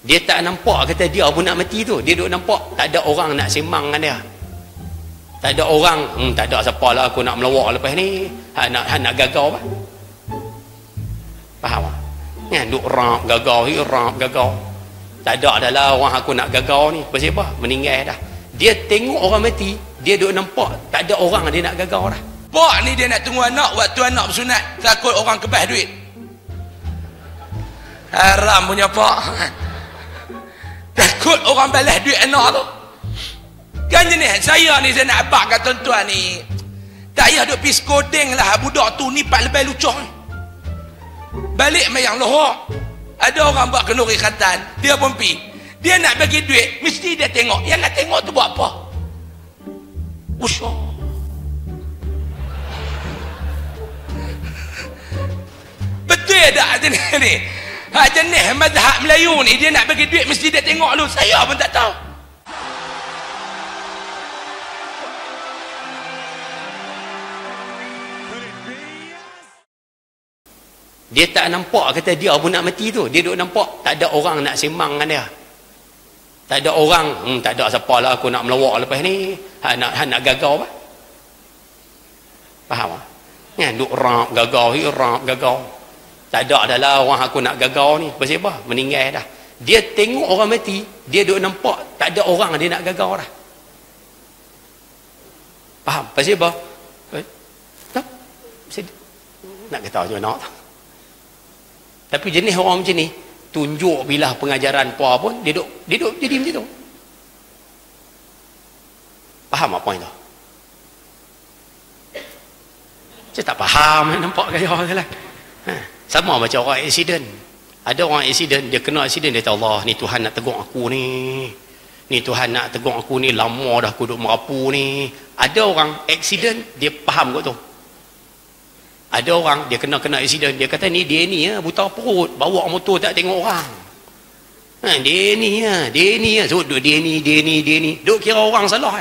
Dia tak nampak kata dia pun nak mati tu. Dia duk nampak tak ada orang nak sembang dengan dia. Tak ada orang, tak ada siapa lah aku nak melawak lepas ni. Nak gagau apa? Faham tak? Ya, duk rap gagau, tak ada adalah orang aku nak gagau ni. Pasal apa? Meninggal dah. Dia tengok orang mati, dia duk nampak tak ada orang dia nak gagau dah. Pak ni dia nak tunggu anak waktu anak bersunat, takut orang kebas duit. Haram punya pak. Takut orang balas duit anak tu. Kan jenis saya ni, saya nak abang kat tuan-tuan ni, tak payah duk pergi skodeng lah budak tu ni pak lebih lucuh ni. Balik mayang Lahore, ada orang buat kenduri khatan, dia pun pergi. Dia nak bagi duit, mesti dia tengok. Yang nak tengok tu buat apa? Usah. Betul tak jenis ni? Jenis mazhab Melayu ni, dia nak bagi duit mesti dia tengok dulu. Saya pun tak tahu. Dia tak nampak kata dia pun nak mati tu. Dia duk nampak tak ada orang nak sembang dengan dia. Tak ada orang, tak ada siapa lah aku nak melawak lepas ni. Nak gagau apa? Faham tak? Ya, duk rap gagau. Tak ada adalah orang aku nak gagau ni. Pasal apa? Meninggal dah. Dia tengok orang mati, dia duk nampak tak ada orang dia nak gagau dah. Faham? Pasal apa? Tak? Nak kata macam mana tak? Tapi jenis orang macam ni, tunjuk bila pengajaran apa pun, dia duk jadi macam tu. Faham apa poin tu? Saya tak faham, nampak gaya orang lah. Sama macam orang aksiden. Ada orang aksiden, dia kena aksiden, dia kata Allah, ni Tuhan nak tegur aku ni. Ni Tuhan nak tegur aku ni, lama dah aku duk merapu ni. Ada orang aksiden, dia faham kot tu. Ada orang dia kena aksiden, dia kata ni dia ni ya, buta perut, bawa motor tak tengok orang. Dia ni ya, so dia ni, duk kira orang salah.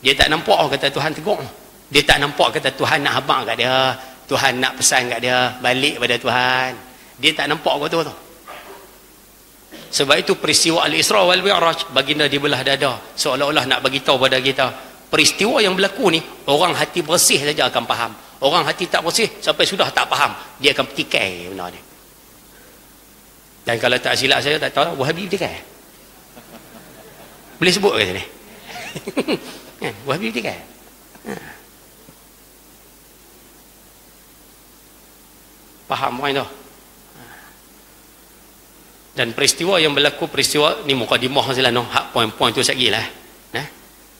Dia tak nampak kata Tuhan tegur. Dia tak nampak kata Tuhan nak habaq kat dia, Tuhan nak pesan kat dia balik pada Tuhan. Dia tak nampak kata tu. Sebab itu peristiwa Al-Isra wal Mi'raj, baginda dibelah dada, seolah-olah nak bagi tahu pada kita, peristiwa yang berlaku ni orang hati bersih saja akan faham. Orang hati tak bersih sampai sudah tak faham, dia akan petikai benda ni. Dan kalau tak silap saya tak tahu Wahabi petikai. Boleh sebut ke sini? Wahabi petikai. Faham poin tu? Dan peristiwa yang berlaku, peristiwa ni mukadimah sajalah, no, hak poin-poin tu sekali lah.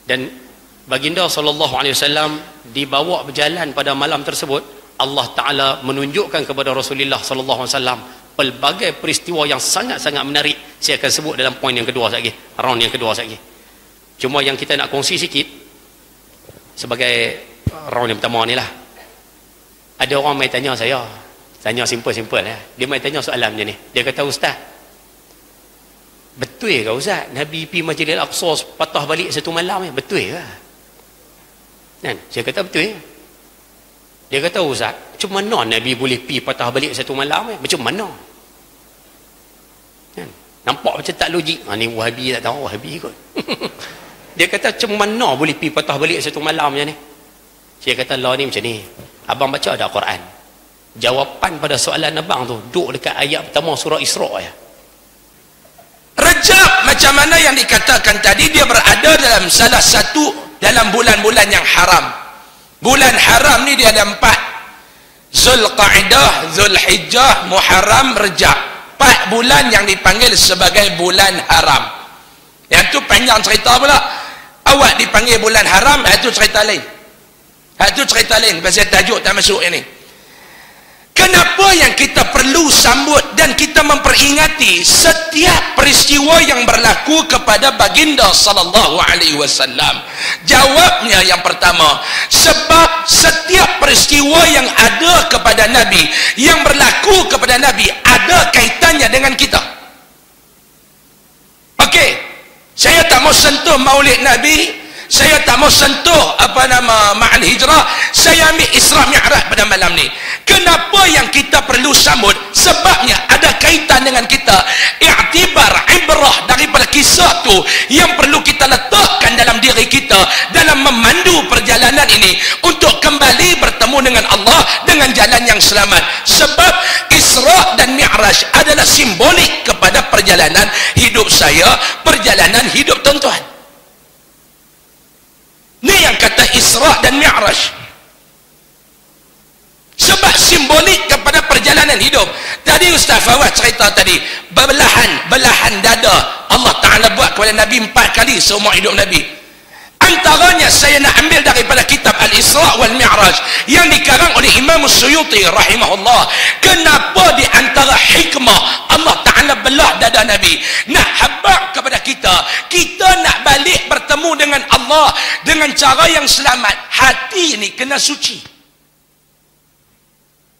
Dan baginda SAW dibawa berjalan pada malam tersebut. Allah Ta'ala menunjukkan kepada Rasulullah SAW pelbagai peristiwa yang sangat-sangat menarik. Saya akan sebut dalam poin yang kedua sekali, round yang kedua sekali. Cuma yang kita nak kongsi sikit sebagai round yang pertama ni lah. Ada orang main tanya saya, tanya simple-simple lah. Dia main tanya soalan macam ni. Dia kata, Ustaz, betul ke Ustaz Nabi pergi Masjidil Aqsa patah balik satu malam ni? Betul ke? Kan? Saya kata betul. Dia kata, Ustaz, macam mana Nabi boleh pergi patah balik satu malam ni? Macam mana? Kan? Nampak macam tak logik. Ni Wahabi tak tahu, Wahabi kot. Dia kata, macam mana boleh pergi patah balik satu malam macam ni? Saya kata, lah ni macam ni. Abang baca ada Quran. Jawapan pada soalan abang tu duduk dekat ayat pertama surah Isra ya. Rajab macam mana yang dikatakan tadi, dia berada dalam salah satu dalam bulan-bulan yang haram. Bulan haram ni dia ada 4. Zulqa'dah, Zulhijjah, Muharram, Rajab. 4 bulan yang dipanggil sebagai bulan haram. Yang tu panjang cerita pula. Awak dipanggil bulan haram, itu cerita lain. Itu cerita lain, pasal tajuk tak masuk ini. Kenapa yang kita perlu sambut dan kita memperingati setiap peristiwa yang berlaku kepada baginda sallallahu alaihi wasallam? Jawabnya yang pertama, sebab setiap peristiwa yang ada kepada Nabi, yang berlaku kepada Nabi, ada kaitannya dengan kita. Okey, saya tak mau sentuh maulid Nabi, saya tak mau sentuh ma'al hijrah, saya ambil Isra Mi'raj pada malam ni. Kenapa yang kita perlu sambut? Sebabnya ada kaitan dengan kita, i'tibar, ibrah daripada kisah tu yang perlu kita letakkan dalam diri kita dalam memandu perjalanan ini untuk kembali bertemu dengan Allah dengan jalan yang selamat. Sebab Isra dan Mi'raj adalah simbolik kepada perjalanan hidup saya, perjalanan hidup tuan-tuan. Ni yang kata Isra dan Mi'raj. Sebab simbolik kepada perjalanan hidup. Tadi Ustaz Fawad cerita tadi, belahan dada Allah Ta'ala buat kepada Nabi 4 kali seumur hidup Nabi. Antaranya saya nak ambil daripada kitab Al-Isra wal Mi'raj yang dikarang oleh Imam Suyuti rahimahullah. Kenapa di antara hikmah Allah Ta'ala belah dada Nabi? Nak habaq kepada kita nak balik bertemu dengan Allah dengan cara yang selamat. Hati ni kena suci.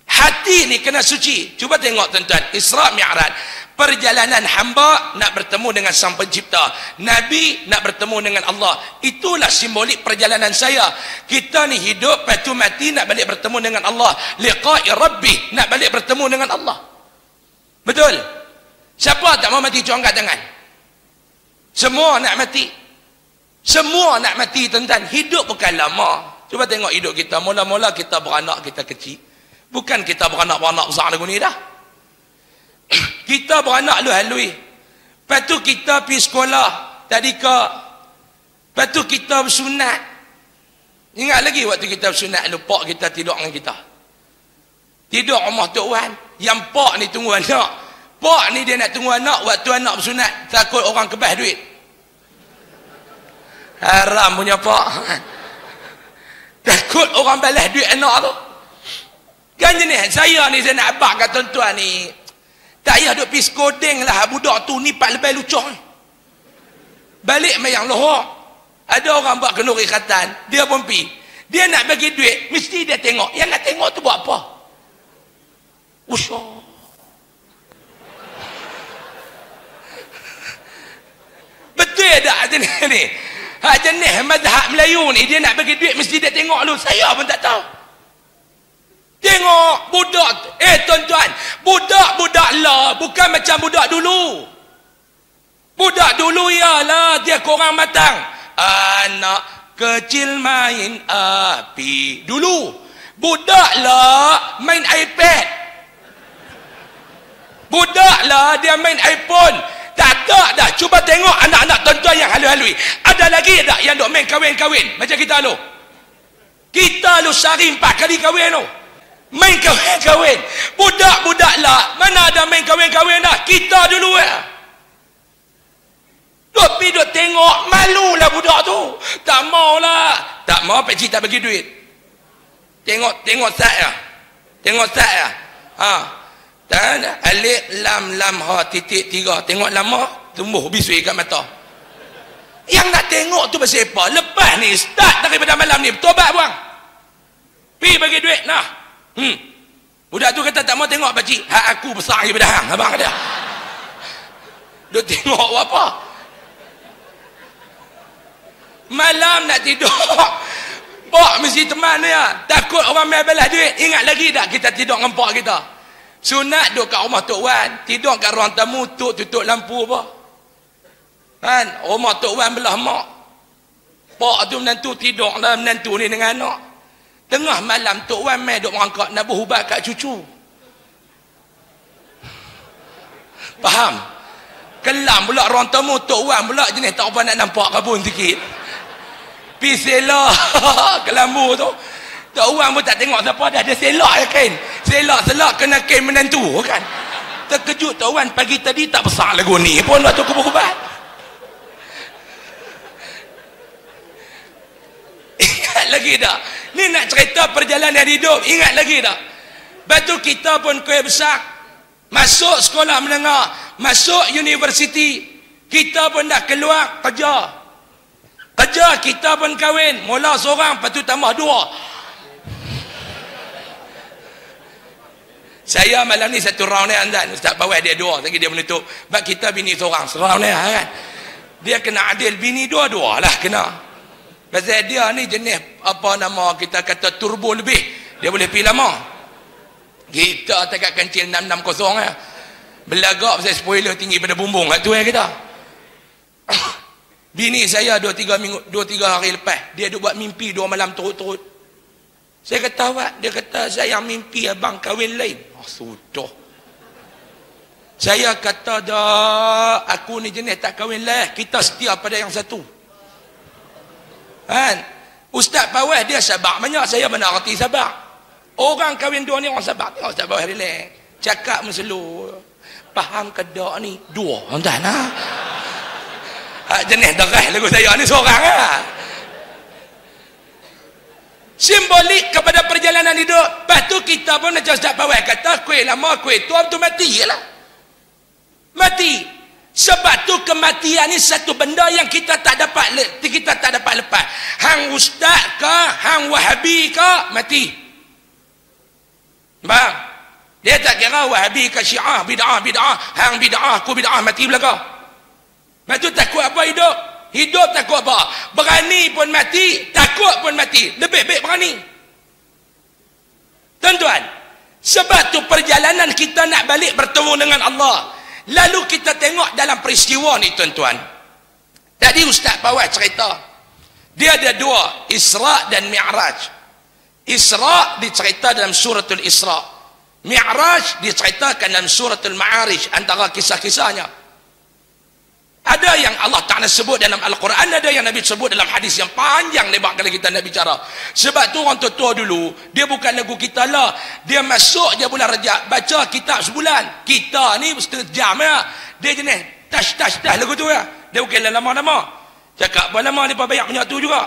Hati ni kena suci. Cuba tengok tuan-tuan, Isra Mi'raj, perjalanan hamba nak bertemu dengan Sang Pencipta, Nabi nak bertemu dengan Allah. Itulah simbolik perjalanan saya. Kita ni hidup, lepas tu mati, nak balik bertemu dengan Allah. Liqa'i Rabbi, nak balik bertemu dengan Allah. Betul? Siapa tak mau mati? Cuba angkat tangan. Semua nak mati. Semua nak mati tuan-tuan. Hidup bukan lama. Cuba tengok hidup kita. Mula-mula kita beranak, kita kecil. Bukan kita beranak besar lagu ni dah. Kita beranak lu halui. Lepas tu kita pergi sekolah tadika. Lepas tu kita bersunat. Ingat lagi waktu kita bersunat, lu pak kita tidur dengan kita. Tidur rumah Tok Wan. Yang pak ni tunggu anak. Pak ni dia nak tunggu anak waktu anak bersunat, takut orang kebas duit. Haram punya pak. Takut orang balas duit anak tu. Kan jenis saya ni, saya nak abang kat tuan-tuan ni, tak payah duk pergi skodeng lah budak tu ni pak lebih lucah ni. Balik mayang Lohor, ada orang buat kenduri ikatan, dia pun pergi, dia nak bagi duit, mesti dia tengok, yang nak tengok tu buat apa? Usah. Betul tak jenis ni? Jenis mazhab Melayu ni, dia nak bagi duit mesti dia tengok dulu. Saya pun tak tahu. Tengok budak, tuan-tuan, budak-budak lah bukan macam budak dulu. Budak dulu ialah dia korang matang, anak kecil main api dulu. Budak lah main iPad, budak lah dia main iPhone. Tak ada dah. Cuba tengok anak-anak tuan-tuan yang halui-halui. Ada lagi tak yang duk main kahwin-kahwin macam kita lu? Kita lu sehari 4 kali kahwin tu. Main kahwin-kahwin. Budak-budak lah mana ada main kahwin-kahwin dah. Kita dulu duk pergi duk tengok, malulah budak tu. Tak mau lah. Tak mau Pak Cik tak bagi duit. Tengok saya. Tengok saya. Dan alif lam ha titik 3. Tengok lama tumbuh bisui kat mata. Yang nak tengok tu pasal apa? Lepas ni start daripada malam ni bertobat buang. Pi bagi duit nah. Budak tu kata tak mau tengok Pak Cik. Hak aku besar daripada hang, abang kata. Duk tengok apa? Malam nak tidur. Pak mesti teman dia. Takut orang main balas duit. Ingat lagi tak kita tidur dengan pak kita? Sunat duduk kat rumah Tok Wan, tidur kat ruang tamu, tutup lampu apa? Kan? Rumah Tok Wan belah mak. Pak tu menantu tidur lah, menantu ni dengan anak. Tengah malam Tok Wan main duk merangkak nak berubat kat cucu. Faham? Kelam pula ruang tamu Tok Wan pula jenis tak apa nak nampak kabun sikit. Piselah kelambu tu. Tok Wan pun tak tengok siapa dah, ada selak ya kain. Selak kena kain menantu kan. Terkejut Tok Wan, pagi tadi tak besar lagu ni pun waktu aku berubat. Ingat lagi tak? Ni nak cerita perjalanan hidup, ingat lagi tak? Batu kita pun kuih besar, masuk sekolah menengah, masuk universiti, kita pun dah keluar kerja kita pun kahwin, mula seorang, lepas tu tambah 2. Saya malam ni satu round ni andan Ustaz Pawai dia 2 lagi dia menutup. Sebab kita bini seorang round ni kan. Dia kena adil bini 2-2 lah kena. Pasal dia ni jenis apa nama kita kata turbo lebih. Dia boleh pergi lama. Kita dekat kancil 660 ya. Belagak pasal spoiler tinggi pada bumbung. Kat tu ya kita. Bini saya 2-3 hari lepas, dia duk buat mimpi 2 malam turut-turut. Saya kata, awak, dia kata, saya mimpi abang kahwin lain. Oh, sudah. Saya kata, dah, aku ni jenis tak kahwin lain, kita setia pada yang satu. Kan? Ustaz Pawai dia sabar banyak, saya mana arti sabar. Orang kahwin 2 ni orang sabar. Tengok Ustaz Pawai relax. Cakap meselu. Faham ke tak ni? 2. Tuan-tuan ha? Jenis darah lagu saya ni seorang lah. Simbolik kepada perjalanan hidup. Lepas tu kita pun macam Ustaz Pawai kata, kuih lama kuih tua tu mati je lah. Mati. Sebab tu kematian ni satu benda yang kita tak dapat lepas. Hang ustaz ke, hang wahabi ke, mati. Bang, dia tak kira wahabi ke syiah, bid'ah. Hang bid'ah, aku bid'ah, mati belakang. Lepas tu takut apa hidup? Hidup takut apa? Berani pun mati, takut pun mati. Lebih baik berani. Tuan-tuan, sebab tu perjalanan kita nak balik bertemu dengan Allah. Lalu kita tengok dalam peristiwa ni tuan-tuan. Tadi Ustaz Pawai cerita. Dia ada 2, Isra' dan Mi'raj. Isra' dicerita dalam suratul Isra'. Mi'raj diceritakan dalam suratul Ma'arij, antara kisah-kisahnya. Ada yang Allah Ta'ala sebut dalam Al-Quran, ada yang Nabi sebut dalam hadis yang panjang lebar kalau kita nak bicara. Sebab tu orang tua-tua dulu, dia bukan lagu kita lah. Dia masuk je bulan Rajab, baca kitab sebulan. Kita ni setengah jam ya. Dia jenis tash lagu tu ya. Dia bukan lama-lama. Cakap apa lama ni banyak punya tu juga.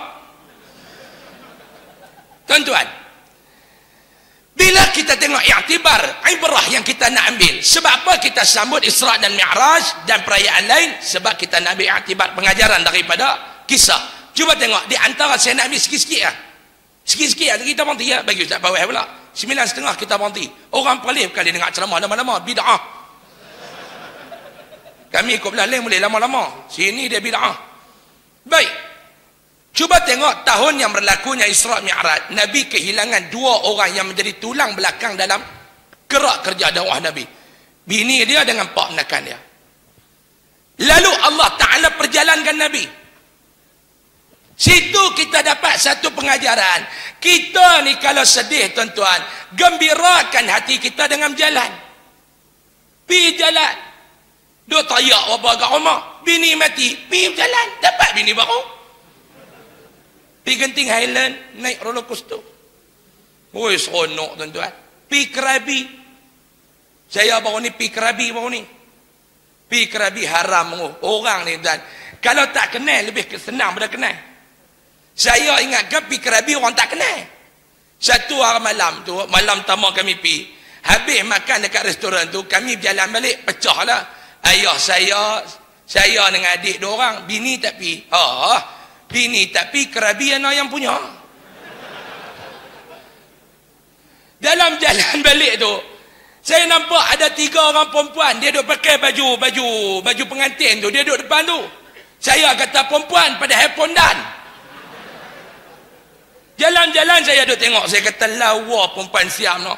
Tuan-tuan, bila kita tengok iktibar, ibrah yang kita nak ambil. Sebab apa kita sambut Isra' dan Mi'raj dan perayaan lain? Sebab kita nak ambil iktibar pengajaran daripada kisah. Cuba tengok, di antara saya nak ambil sikit-sikit lah. Sikit-sikit lah, kita berhenti ya. Bagi Ustaz Pawai pula. 9.30 kita berhenti. Orang pelih kali dengar ceramah lama-lama, bid'ah. Kami ikut belah lain boleh lama-lama. Sini dia bid'ah. Baik. Cuba tengok tahun yang berlakunya Isra' Mi'raj. Nabi kehilangan 2 orang yang menjadi tulang belakang dalam gerak kerja dakwah Nabi. Bini dia dengan pak menakan dia. Lalu Allah Ta'ala perjalankan Nabi. Situ kita dapat satu pengajaran. Kita ni kalau sedih tuan-tuan, gembirakan hati kita dengan jalan. Pergi jalan. Dia tayak apa agak rumah. Bini mati, pergi jalan. Dapat bini baru. Pergi Genting Highland, naik roller coaster. Oi, seronok tuan-tuan. Pergi Krabi. Saya baru ni pergi Krabi baru ni. Pergi Krabi haram. Orang ni tuan. Kalau tak kenal, lebih senang pada kenal. Saya ingatkan pergi Krabi orang tak kenal. Satu hari malam tu, malam pertama kami pergi. Habis makan dekat restoran tu, kami berjalan balik, pecah lah. Ayah saya dengan adik 2 orang, bini tak pergi. Bini tapi Krabi anak yang punya. Dalam jalan balik tu, saya nampak ada 3 orang perempuan. Dia duduk pakai baju pengantin tu. Dia duduk depan tu. Saya kata perempuan pada handphone dan. Jalan-jalan saya duduk tengok. Saya kata lawa perempuan siam no.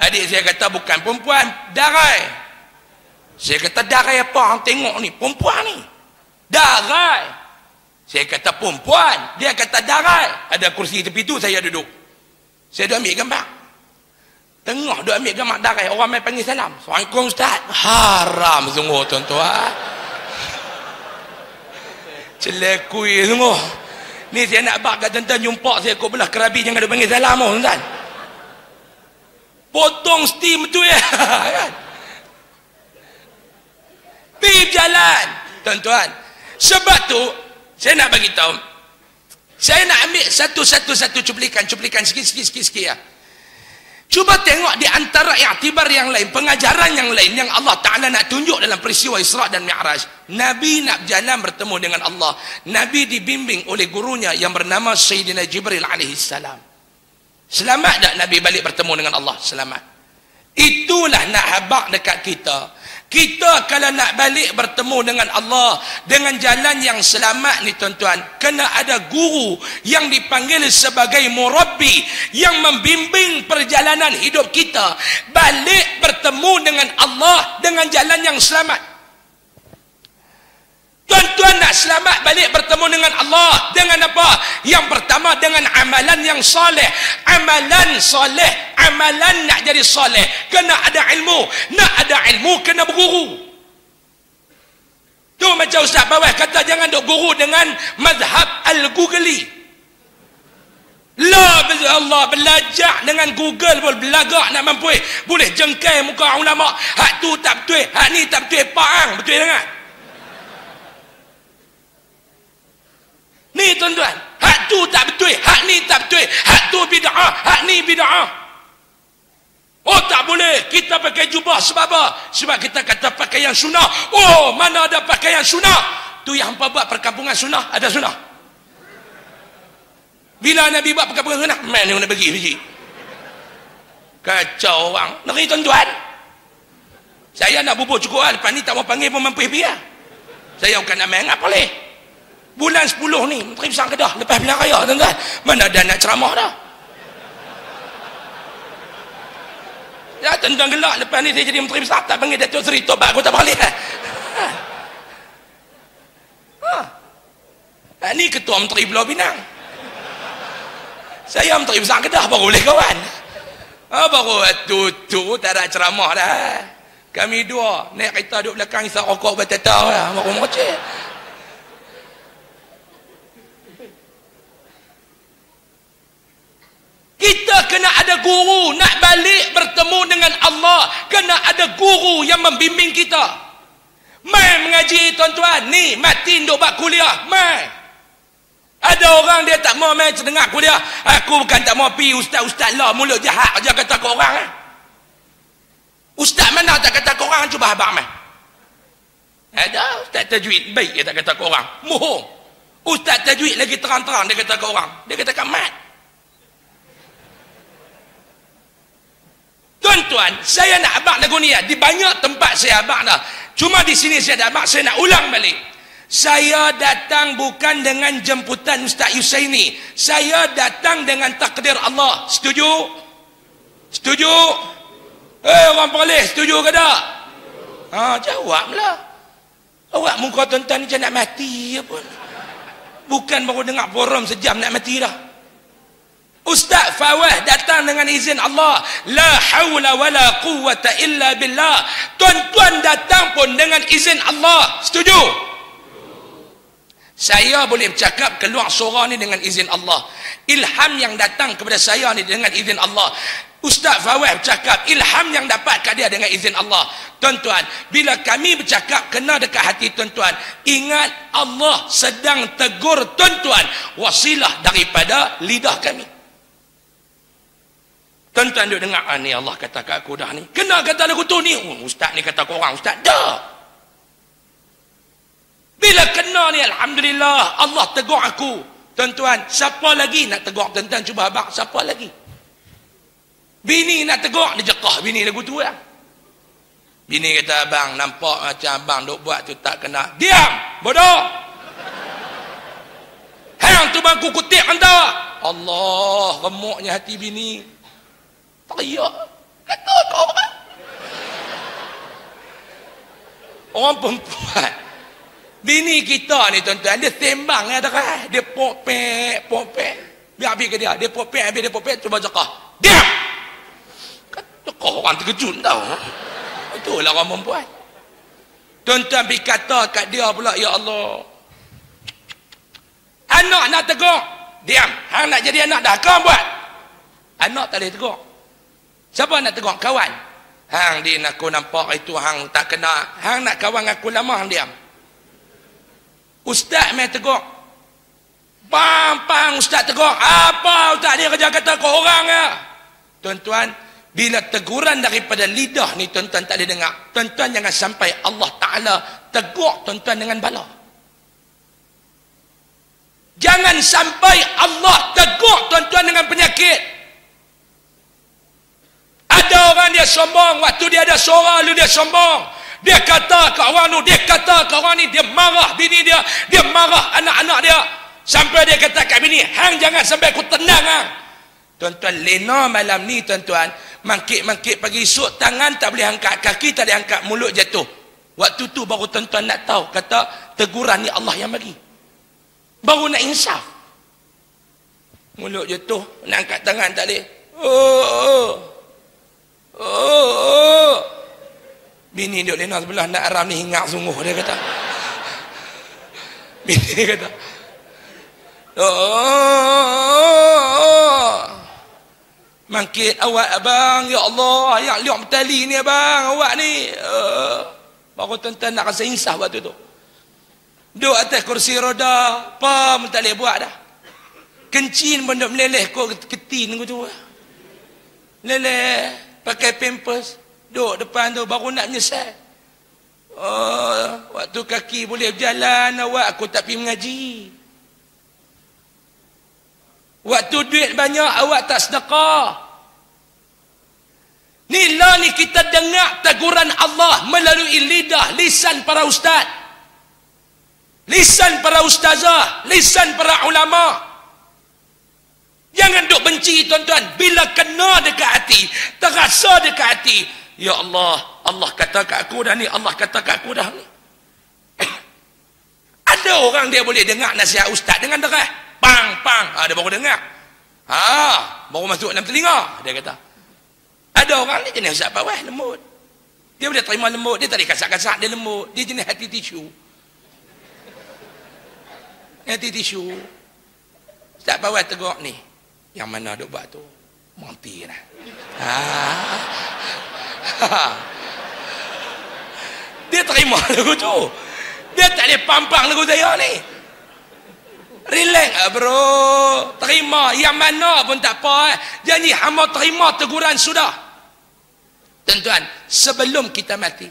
Adik saya kata bukan perempuan, darai. Saya kata darai apa hang tengok ni? Perempuan ni. Darai. Saya kata perempuan, dia kata darat. Ada kursi tepi tu saya duduk. Saya duduk ambil gambar. Tengah duduk ambil gambar darat, orang main panggil salam. Assalamualaikum Ustaz. Haram sungguh tuan-tuan. Celekui sungguh. Ni saya nak bak kat tuan-tuan jumpa saya kau belah Krabi jangan ada panggil salam tuan-tuan. Potong steam tu ya. Kan? Pergi jalan tuan-tuan. Sebab tu saya nak bagi tahu. Saya nak ambil satu cuplikan sikit ya. Cuba tengok di antara iktibar yang lain, pengajaran yang lain yang Allah Ta'ala nak tunjuk dalam peristiwa Isra' dan Mi'raj. Nabi nak berjalan bertemu dengan Allah. Nabi dibimbing oleh gurunya yang bernama Sayyidina Jibril alaihissalam. Selamat tak Nabi balik bertemu dengan Allah? Selamat. Itulah nak habaq dekat kita. Kita kalau nak balik bertemu dengan Allah dengan jalan yang selamat ni tuan-tuan, kena ada guru yang dipanggil sebagai murabbi yang membimbing perjalanan hidup kita balik bertemu dengan Allah dengan jalan yang selamat. Tuan-tuan nak selamat balik bertemu dengan Allah dengan apa? Yang pertama dengan amalan yang soleh. Amalan soleh, amalan nak jadi soleh kena ada ilmu. Nak ada ilmu kena berguru. Tu macam Ustaz bawah kata jangan duk guru dengan mazhab al-Googli. La Allah belajar dengan Google pun belagak nak mampu. Boleh jengkai muka ulama. Hak tu tak betul, hak ni tak betul, paang betul sangat. Ni tuan-tuan, hak tu tak betul, hak ni tak betul, hak tu bid'ah, hak ni bid'ah. Oh tak boleh, kita pakai jubah sebab apa? Sebab kita kata pakaian sunnah. Oh mana ada pakaian sunnah? Tu yang hampa buat perkampungan sunnah, ada sunnah. Bila Nabi buat perkampungan sunnah, mana nak bagi. Kacau orang. Neri tuan-tuan. Saya nak bubur cukup lah, lepas ni tak mau panggil pun mampu biar. Saya bukan nak main apa boleh. Bulan 10 ni Menteri Besar Kedah lepas pilihan raya tuan-tuan, mana ada nak ceramah dah. Ya tuan-tuan gelak lepas ni saya jadi Menteri Besar tak panggil Datuk Seri tobat aku tak balik. Ni ketua Menteri Pulau Pinang, saya Menteri Besar Kedah baru boleh kawan. Baru tu tak ada ceramah dah. Kami dua naik kereta duduk belakang isap rokok bertetau lah baru mercik. Kita kena ada guru nak balik bertemu dengan Allah, kena ada guru yang membimbing kita. Mai mengaji tuan-tuan, ni mati duk buat kuliah, mai. Ada orang dia tak mau mai dengar kuliah. Aku bukan tak mau pi ustaz-ustaz lah mulut jahat aja kata kau orang. Ustaz mana tak kata kau orang, cuba abang mai. Ada ustaz tajwid baik dia tak kata kau orang. Mohong. Ustaz tajwid lagi terang-terang dia kata kau orang. Dia kata kamat. Tuan-tuan, saya nak abang lagu ni di banyak tempat saya abang dah. Cuma di sini saya dah abang, saya nak ulang balik. Saya datang bukan dengan jemputan Ustaz Yusaini. Saya datang dengan takdir Allah. Setuju? Setuju? Orang Perlis, setuju ke tak? Jawablah. Awak muka tuan-tuan ni macam nak mati apa? Bukan baru dengar forum sejam nak mati dah. Ustaz Fawah datang dengan izin Allah. La hawla wa la quwwata illa billah. Tuan-tuan datang pun dengan izin Allah. Setuju? Saya boleh bercakap keluar suara ni dengan izin Allah. Ilham yang datang kepada saya ni dengan izin Allah. Ustaz Fawah bercakap, ilham yang dapat kat dia dengan izin Allah. Tuan-tuan, bila kami bercakap kena dekat hati tuan-tuan. Ingat Allah sedang tegur tuan-tuan. Wasilah daripada lidah kami. Tuan-tuan duk dengar, ni Allah kata kat aku dah ni. Kena kata lagu tu ni. Ustaz ni kata korang, Ustaz. Dah. Bila kena ni, Alhamdulillah, Allah tegur aku. Tuan-tuan, siapa lagi nak tegur tuan-tuan? Cuba abang, siapa lagi? Bini nak tegur, dia jekah bini lagu tu lah. Bini kata, abang, nampak macam abang duk buat tu tak kena. Diam, bodoh. Hang tu bangku kutip hantar. Allah, remuknya hati bini. Teriak. Kata kau orang. Orang perempuan. Bini kita ni tuan-tuan, dia sembang ada kan? Dia popek. Biar habis ke dia. Dia popek, cuba cakap. Diam! Kata kau orang terkejut tau. Itulah orang perempuan. Tuan-tuan pergi kata kat dia pula, ya Allah. Anak nak tegur. Diam. Hang nak jadi anak dah. Kau buat. Anak tak boleh tegur. Siapa nak tegur? Kawan. Hang din aku nampak itu hang tak kena. Hang nak kawan aku lama hang diam. Ustaz main tegur. Pang ustaz tegur. Apa ustaz dia kerja kata kau orang ya? Tuan-tuan, bila teguran daripada lidah ni tuan-tuan tak boleh dengar. Tuan-tuan jangan sampai Allah Ta'ala tegur tuan-tuan dengan bala. Jangan sampai Allah tegur tuan-tuan dengan penyakit. Ada orang dia sombong, waktu dia ada suara lalu dia sombong. dia kata ke orang tu, dia kata ke orang ni, dia marah bini dia, dia marah anak-anak dia, sampai dia kata kat bini, hang jangan sampai aku tenang hang. Tuan-tuan, lena malam ni tuan-tuan, mangkit-mangkit pagi esok, tangan tak boleh angkat, kaki tak boleh angkat, mulut jatuh. Waktu tu baru tuan-tuan nak tahu, kata teguran ni Allah yang bagi, baru nak insaf. Mulut jatuh, nak angkat tangan tak boleh. Bini duduk lena sebelah, nak haram ni hinggap sungguh, dia kata. Bini dia kata, mangkit awak abang, ya Allah, yang liuk bertali ni abang, awak ni. Baru tuan-tuan nak rasa insaf waktu tu. Duduk atas kursi roda, apa pun tak boleh buat dah. Kencing pun duduk meleleh kot ketin tu. Leleh, pakai pampers, duduk depan tu baru nak menyesal. Waktu kaki boleh berjalan awak, aku tak pergi mengaji. Waktu duit banyak awak tak sedekah. Ni lah ni kita dengar teguran Allah melalui lisan para ustaz, lisan para ustazah, lisan para ulama. Jangan duk benci tuan-tuan. Bila kena dekat hati, terasa dekat hati, ya Allah, Allah kata kat aku dah ni, Allah kata kat aku dah ni. Ada orang dia boleh dengar nasihat ustaz dengan derah, pang pang, dia baru dengar, baru masuk dalam telinga, dia kata. Ada orang ni jenis ustaz pawai, lembut, dia boleh terima lembut, dia tak boleh kasak-kasak, dia lembut, dia jenis hati tisu, hati tisu. Ustaz pawai tegur ni, yang mana duk buat tu mati dah. Dia terima lagu tu, dia tak boleh pampang lagu saya ni. Relax bro, terima yang mana pun tak apa. Janji hamba terima teguran sudah. Tuan-tuan, sebelum kita mati,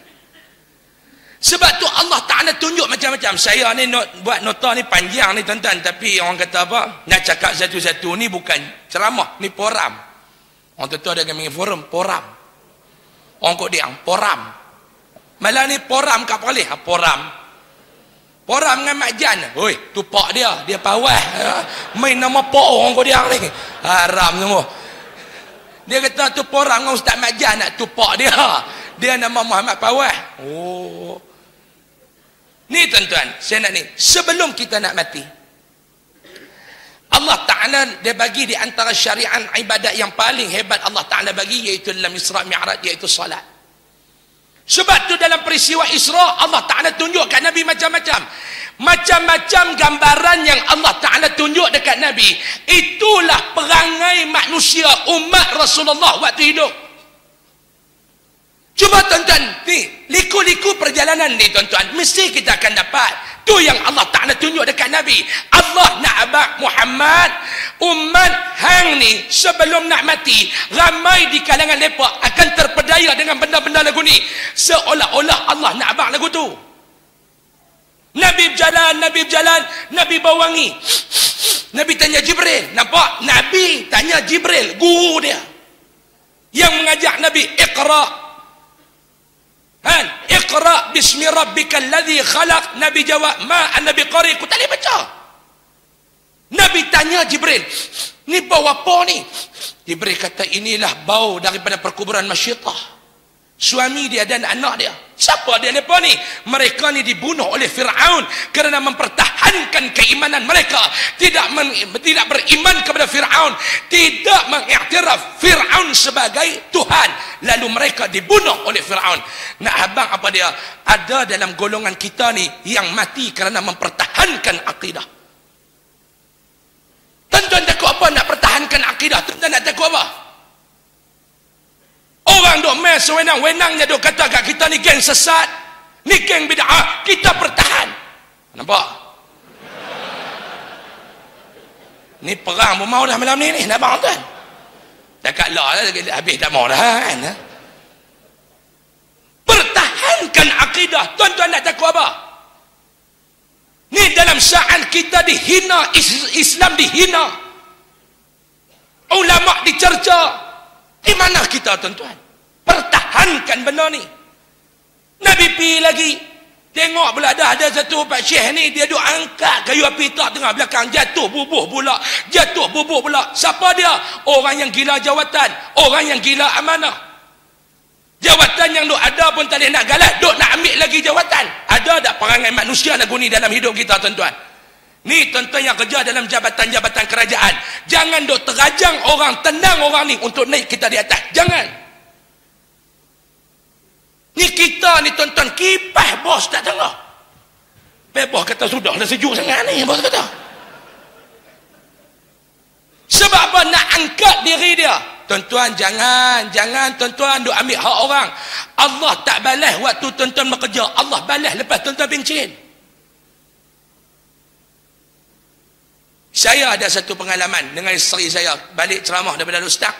sebab tu Allah Ta'ala tunjuk macam-macam. Saya ni buat nota ni panjang ni tuan-tuan, tapi orang kata apa, nak cakap satu-satu ni bukan ceramah, ni poram. Orang tu ada kami forum poram, orang kok dia poram. Malah ni poram kat Perlis, poram dengan Mak Jan. Oi, tu pak dia pawai, main nama pak orang kok dia ni, haram semua. Dia kata tu poram dengan Ustaz Mak Jan, nak tupak dia nama Muhammad Pawai. Ni tuan-tuan, saya nak ni, sebelum kita nak mati, Allah Ta'ala dia bagi di antara syariat ibadat yang paling hebat Allah Ta'ala bagi, iaitu dalam Isra' Mi'raj, iaitu salat. Sebab tu dalam peristiwa Isra' Allah Ta'ala tunjuk kat Nabi macam-macam gambaran yang Allah Ta'ala tunjuk dekat Nabi. Itulah perangai manusia umat Rasulullah waktu hidup. Cuba tuan-tuan, ni liku-liku perjalanan ni tuan-tuan, mesti kita akan dapat. Tu yang Allah Ta'ala tunjuk dekat Nabi. Allah nak abad Muhammad, umat hang ni sebelum nak mati, ramai di kalangan mereka akan terpedaya dengan benda-benda lagu ni, seolah-olah Allah nak abad lagu tu. Nabi berjalan, Nabi bawa wangi. Nabi tanya Jibril, nampak? Nabi tanya Jibril, guru dia yang mengajak Nabi, Iqra bismi rabbikal ladzi khalaq. Nabi jawab, ma ana biqari, aku tak boleh baca. Nabi tanya Jibril, ni bau apa ni? Jibril kata, inilah bau daripada perkuburan Masyittah. Suami dia dan anak dia. Siapa dia mereka ni? Mereka ni dibunuh oleh Fir'aun kerana mempertahankan keimanan mereka. Tidak beriman kepada Fir'aun, tidak mengiktiraf Fir'aun sebagai Tuhan. Lalu mereka dibunuh oleh Fir'aun. Nak abang apa dia? Ada dalam golongan kita ni yang mati kerana mempertahankan akidah. Tuan-tuan takut apa nak pertahankan akidah? Tuan-tuan nak takut apa? Orang duk main sewenang-wenangnya duk kata kat kita ni geng sesat, ni geng bid'ah, kita bertahan. Nampak? Ni perang pun mau dah malam ni nampak tuan? Cakap lah habis tak mau dah kan? Pertahankan akidah. Tuan-tuan nak takut apa? Ni dalam saat kita dihina, Islam dihina, ulama dicerca, di mana kita tuan-tuan? Pertahankan benda ni. Nabi pi lagi. Tengok pula dah ada satu pak syekh ni, dia duk angkat kayu api tak tengah belakang, jatuh bubuh pula. Jatuh bubuh pula. Siapa dia? Orang yang gila jawatan, orang yang gila amanah. Jawatan yang duk ada pun tak boleh nak galat, duk nak ambil lagi jawatan. Ada tak perangai manusia lagu ni dalam hidup kita, tuan-tuan? Ni tuan-tuan yang kerja dalam jabatan-jabatan kerajaan. Jangan duk terajang orang, tendang orang ni untuk naik kita di atas. Jangan. Ni kita ni tuan-tuan, kipas bos tak tengok. Bos kata sudah dah sejuk sangat ni, bos kata. Sebab apa? Nak angkat diri dia. Tuan-tuan, jangan tuan-tuan duk ambil hak orang. Allah tak balas waktu tuan-tuan bekerja. Allah balas lepas tuan-tuan pencen. Saya ada satu pengalaman dengan isteri saya balik ceramah daripada Ustaz.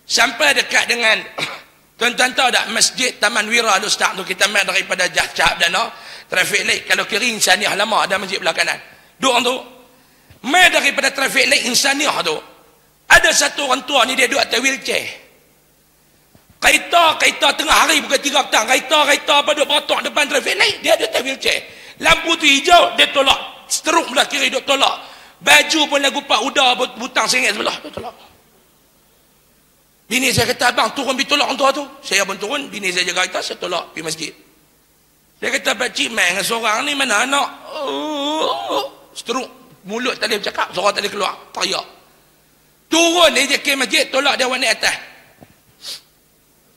Sampai dekat dengan tuan-tuan tahu tak Masjid Taman Wira Ustaz tu, kita main daripada Jahab Dana, traffic light kalau kiri Insaniah lama ada masjid belah kanan. Duk tu main daripada traffic light Insaniah tu, ada satu orang tua ni dia duduk atas wheelchair. Kereta tengah hari pukul 3 petang, kereta apa duk beratok depan traffic light, dia duduk atas wheelchair. Lampu tu hijau, dia tolak. Seteruk belah kiri duk tolak. Baju pun lagu pak udar butang sengit sebelah, duk tolak. Bini saya kata, abang turun pergi tolak orang tua tu. Saya pun turun, bini saya jaga kereta, saya tolak pergi masjid. Dia kata, pakcik main dengan seorang ni, mana anak? Seteruk, mulut tak boleh bercakap, suara tak boleh keluar, teriak. Turun dia ke masjid, tolak dia naik atas.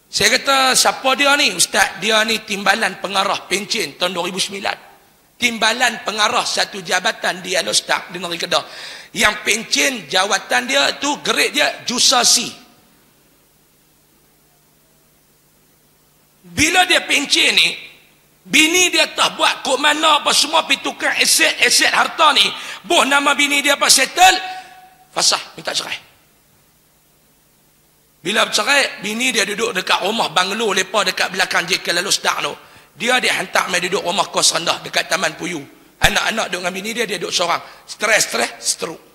Saya kata, siapa dia ni? Ustaz, dia ni timbalan pengarah pencen tahun 2009. Timbalan pengarah satu jabatan di Al-Ustaz di negeri Kedah. Yang pencen jawatan dia tu, grade dia jusasi. Bila dia pencen ni, bini dia tak buat kok mana apa semua pergi tukar aset harta ni. Boh nama bini dia apa settle, fasah, minta cerai. Bila bercerai, bini dia duduk dekat rumah banglo lepa dekat belakang JK Al-Ustaz tu. Dia hantar mai duduk rumah kos rendah dekat Taman Puyu. Anak-anak duduk dengan bini dia duduk seorang. Stres, stroke.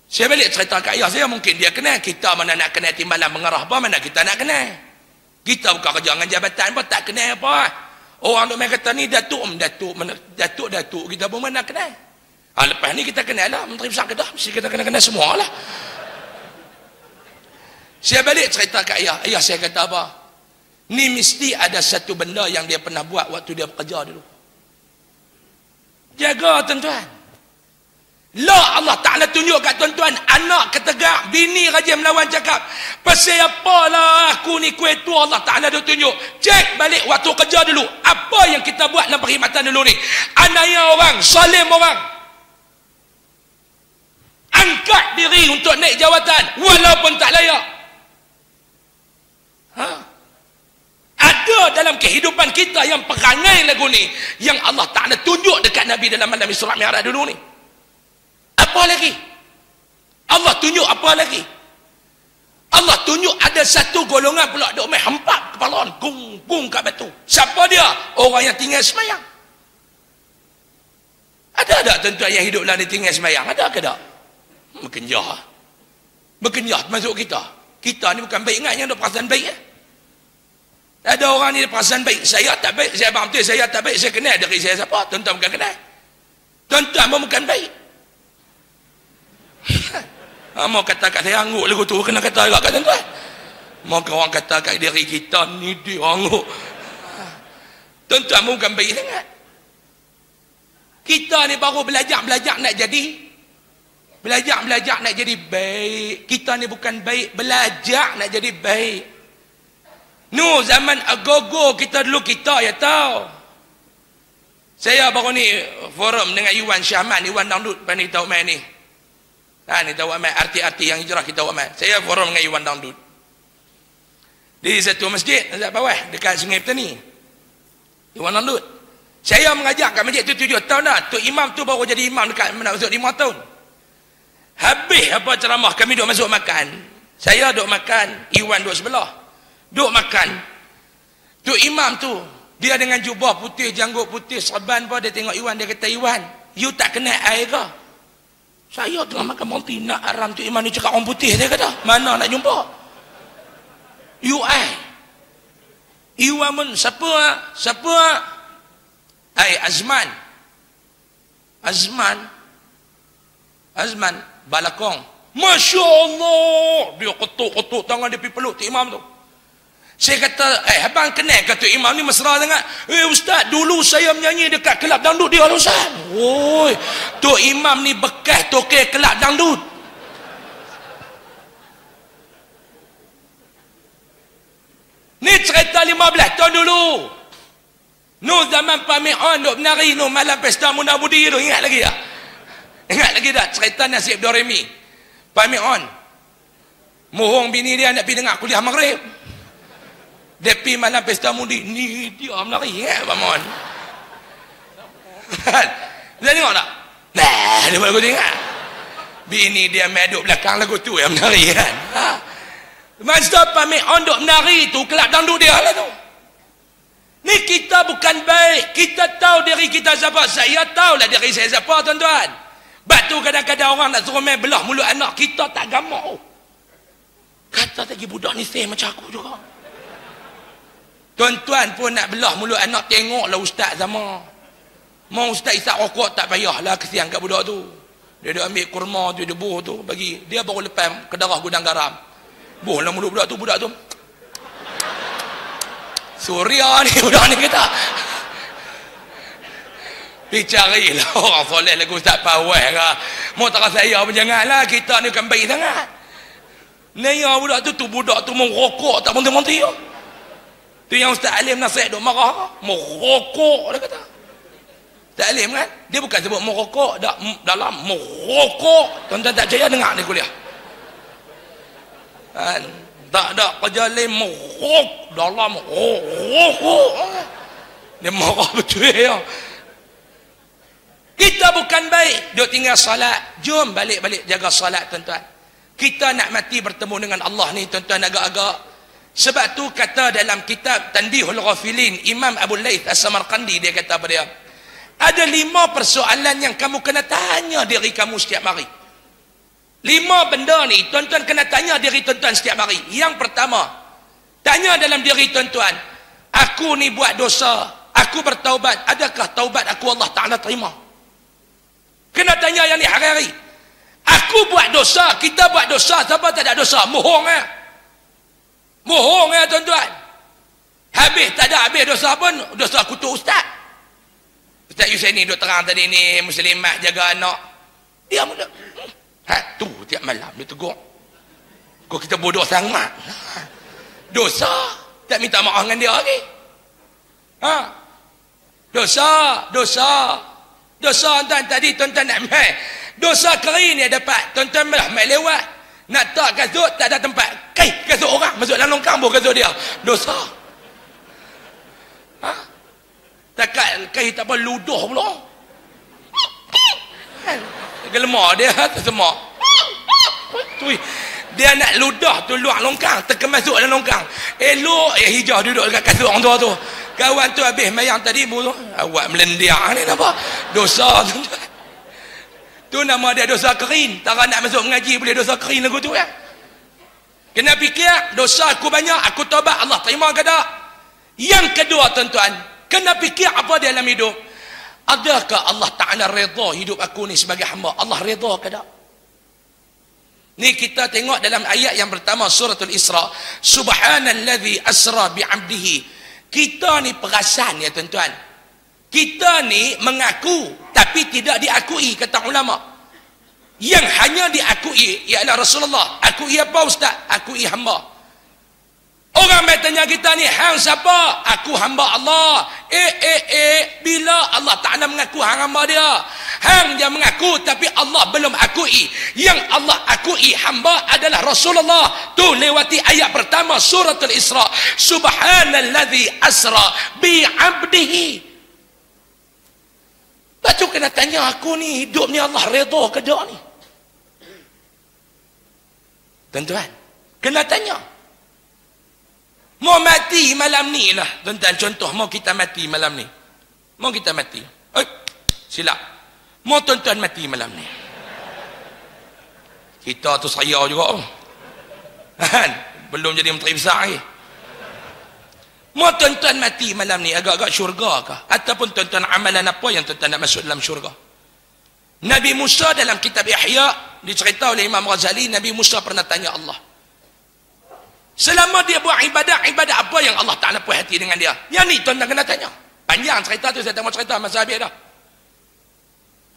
Saya balik cerita kat ayah saya, mungkin dia kenal. Kita mana nak kenal timbalan mengarah apa, mana kita nak kenal. Kita bukan kerja dengan jabatan apa, tak kenal apa. Orang duk main kata ni datuk, kita pun mana kenal. Lepas ni kita kenal lah, Menteri Besar Kedah, mesti kita kenal semua lah. Saya balik cerita kat ayah. Ayah saya kata apa? Ni mesti ada satu benda yang dia pernah buat waktu dia bekerja dulu. Jaga tuan-tuan. Lah Allah Ta'ala tunjuk kat tuan-tuan, anak ketegak, bini rajin melawan cakap, pasal apalah aku ni kuih tu, Allah Ta'ala dia tunjuk. Cek balik waktu kerja dulu, apa yang kita buat dalam perkhidmatan dulu ni. Anaya orang, salim orang, angkat diri untuk naik jawatan walaupun tak layak. Ada dalam kehidupan kita yang perangai lagu ni yang Allah Ta'ala tunjuk dekat Nabi dalam malam Isra' Mi'raj dulu ni. Apa lagi? Allah tunjuk apa lagi? Allah tunjuk ada satu golongan pula duk main hempap kepala gung kat batu. Siapa dia? Orang yang tinggal semayang. Ada tak tuan-tuan yang hidup lah dia tinggal semayang? Ada ke tak? Berkenyah masuk kita. Kita ni bukan baik ingat yang ada perasaan baik. Ada orang ni perasaan baik, saya tak baik, saya faham betul, saya tak baik, saya kenal dari saya siapa? Tuan-tuan bukan kenal. Tuan-tuan pun bukan baik. Mau kata kat saya angguk lagu tu, kena kata agak kat tuan-tuan. Mau orang kata kat diri kita ni dia angguk. Tuan-tuan pun bukan baik sangat. Kita ni baru belajar nak jadi. Belajar nak jadi baik. Kita ni bukan baik, belajar nak jadi baik. No, zaman agogo kita dulu kita ya tahu. Saya baru ni forum dengan Iwan Syahman, Iwan Dangdut, pani tahu mai ni. Ni tahu mai arti-arti yang hijrah kita tahu mai. Saya forum dengan Iwan Dangdut. Di satu masjid dekat bawah dekat Sungai Petani. Iwan Dangdut. Saya mengajar kat masjid tu 7 tahun dah. Tok imam tu baru jadi imam dekat nak masuk 5 tahun. Habis apa ceramah kami duk masuk makan. Saya duk makan, Iwan duk sebelah. Duk makan. Tu imam tu, dia dengan jubah putih, janggut putih, serban apa, dia tengok Iwan, dia kata, Iwan, you tak kenal air ke? Saya tengah makan roti nak haram, tu imam ni cakap orang putih, dia kata, mana nak jumpa? UI. Iwamun siapa? Azman balakong. Masya Allah, dia ketuk tangan dia pergi peluk tu imam tu. Saya kata, abang kenal kata imam ni mesra sangat. Ustaz, dulu saya menyanyi dekat kelab dangdut dia Ustaz. Oi, tu imam ni bekas tokek kelab dangdut. Ni cerita 15 tahun dulu. Zaman Pami'on duk menari malam pesta Muda Budi tu, ingat lagi tak? Ingat lagi tak cerita nasib Doremi? Pami'on mohong bini dia nak pergi dengar kuliah maghrib. Dia pergi malam pesta Mudi, ni dia menari, ingat Pami'on? Dia tengok tak? Nah, dia buat aku tengok. Bini dia main duduk belakang lagu tu yang menari kan. Masa Pami'on duk menari tu, kelab dangdut dia lah tu. Ni kita bukan baik. Kita tahu diri kita siapa. Saya tahulah diri saya siapa, tuan-tuan. Sebab tu kadang-kadang orang nak suruh main belah mulut anak. Kita tak gamak. Kata lagi budak ni same macam aku juga. Tuan-tuan pun nak belah mulut anak, tengoklah ustaz sama. Mau ustaz isap rokok tak payahlah, kesian kat budak tu. Dia ambil kurma tu, dia buh tu, bagi. Dia baru lepas ke darah gudang garam. Buh lah mulut budak tu. Suria ni budak ni kata. Pergi carilah orang soleh lagu Ustaz Pawai ke. Mau tak saya pun janganlah. Kita ni kan baik sangat. Naya budak tu budak tu mau rokok tak berhenti-berhenti. Tu yang Ustaz Alim nasihat duk marah. Mau rokok dia kata. Ustaz Alim kan, dia bukan sebut mau rokok, dalam mau rokok. Tuan-tuan tak percaya dengar ni kuliah. Tak ada kerja lain mau rokok, dalam rokok. Dia marah betul ya. Kita bukan baik, duk tinggal salat. Jom balik-balik jaga salat, tuan-tuan. Kita nak mati bertemu dengan Allah ni, tuan-tuan, agak-agak. Sebab tu kata dalam kitab Tanbihul Ghafilin, Imam Abu Laith As-Samarqandi, dia kata apa dia? Ada 5 persoalan yang kamu kena tanya diri kamu setiap hari. 5 benda ni, tuan-tuan kena tanya diri tuan-tuan setiap hari. Yang pertama, tanya dalam diri tuan-tuan, aku ni buat dosa, aku bertaubat, adakah taubat aku Allah Ta'ala terima? Kena tanya yang ni hari-hari. Aku buat dosa, kita buat dosa, siapa tak ada dosa? Mohong Mohong tuan-tuan. Habis, tak ada habis dosa pun, dosa kutuk ustaz. Ustaz Yusaini duk terang tadi ni, muslimat jaga anak. Dia mula. Tu tiap malam dia tegur. Kau kita bodoh sangat. Dosa, tak minta maaf dengan dia lagi. Dosa tuan tadi tuan-tuan nak main. Dosa kering ni dapat. Tuan-tuan main lewat. Nak tak kasut tak ada tempat. Kasut orang masuk dalam longkang pun kasut dia. Dosa. Takat tak apa ludah pula. Gelemar dia tersemak. Dia nak ludah tu luar longkang, terkemasuk dalam longkang. Elok hijau duduk dekat kasut orang tua tu. Kawan tu habis mayang tadi burung. Awak melendiak ni apa? Dosa tu. Tu nama dia dosa kering. Tak nak masuk mengaji boleh dosa kering lagu tu ya. Kena fikir dosa aku banyak, aku taubat, Allah terima ke tak? Yang kedua tuan-tuan, kena fikir apa di dalam hidup. Adakah Allah Ta'ala redha hidup aku ni sebagai hamba? Allah redha ke tak? Ni kita tengok dalam ayat yang pertama suratul Isra. Subhanalladzi asra bi'abdihi. Kita ni perasan ya tuan-tuan. Kita ni mengaku tapi tidak diakui kata ulama. Yang hanya diakui ialah Rasulullah. Akui apa ustaz? Akui hamba. Orang bertanya kita ni, hang siapa? Aku hamba Allah. Bila Allah Ta'ala mengaku hang hamba dia. Hang dia mengaku tapi Allah belum akui. Yang Allah akui hamba adalah Rasulullah. Tu lewati ayat pertama suratul Isra. Subhanalladzi asra bi'abdihi. Lepas tu kena tanya aku ni hidup ni Allah redha ke tak ni? Tuan-tuan, kena tanya. Mau mati malam ni lah. Tuan-tuan, contoh mau kita mati malam ni. Mau kita mati. Silap. Mau tuan-tuan mati malam ni. Kita tu saya juga. belum jadi menteri besar lagi. Mau tuan-tuan mati malam ni agak-agak syurga kah? Ataupun tuan-tuan amalan apa yang tuan-tuan nak masuk dalam syurga? Nabi Musa dalam kitab Ihya dicerita oleh Imam Ghazali, Nabi Musa pernah tanya Allah. Selama dia buat ibadat apa yang Allah Ta'ala puas hati dengan dia? Yang ni tuan-tuan kena tanya. Panjang cerita tu, saya tak mau cerita masa habis dah.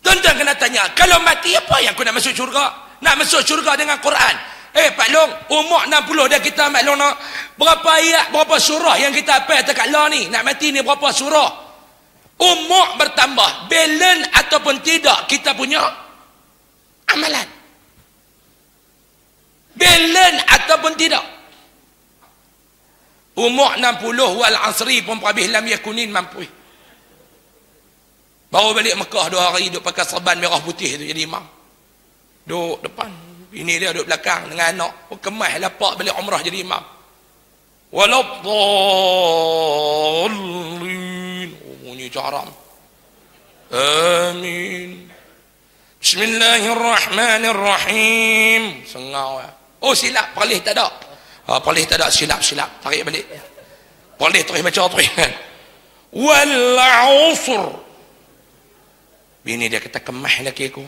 Tuan-tuan kena tanya, kalau mati apa yang aku nak masuk syurga? Nak masuk syurga dengan Quran. Pak Long, umur 60 dah kita Mak Long nak berapa ayat, berapa surah yang kita apa dekat lah ni? Nak mati ni berapa surah? Umur bertambah, balance ataupun tidak kita punya amalan. Balance ataupun tidak. Umur 60 wal asri pun habis lam yakunin mampu. Baru balik Mekah 2 hari duduk pakai serban merah putih tu jadi imam. Duduk depan, bini dia duduk belakang dengan anak. Kemas lapak balik umrah jadi imam. Waladdallin. Bunyi haram. Amin. Bismillahirrahmanirrahim. Sengau. Oh silap, perlih tak ada. Perlih tak ada, silap. Tarik balik. Perlih terus baca terus. Wal usr. Bini dia kata kemah laki aku.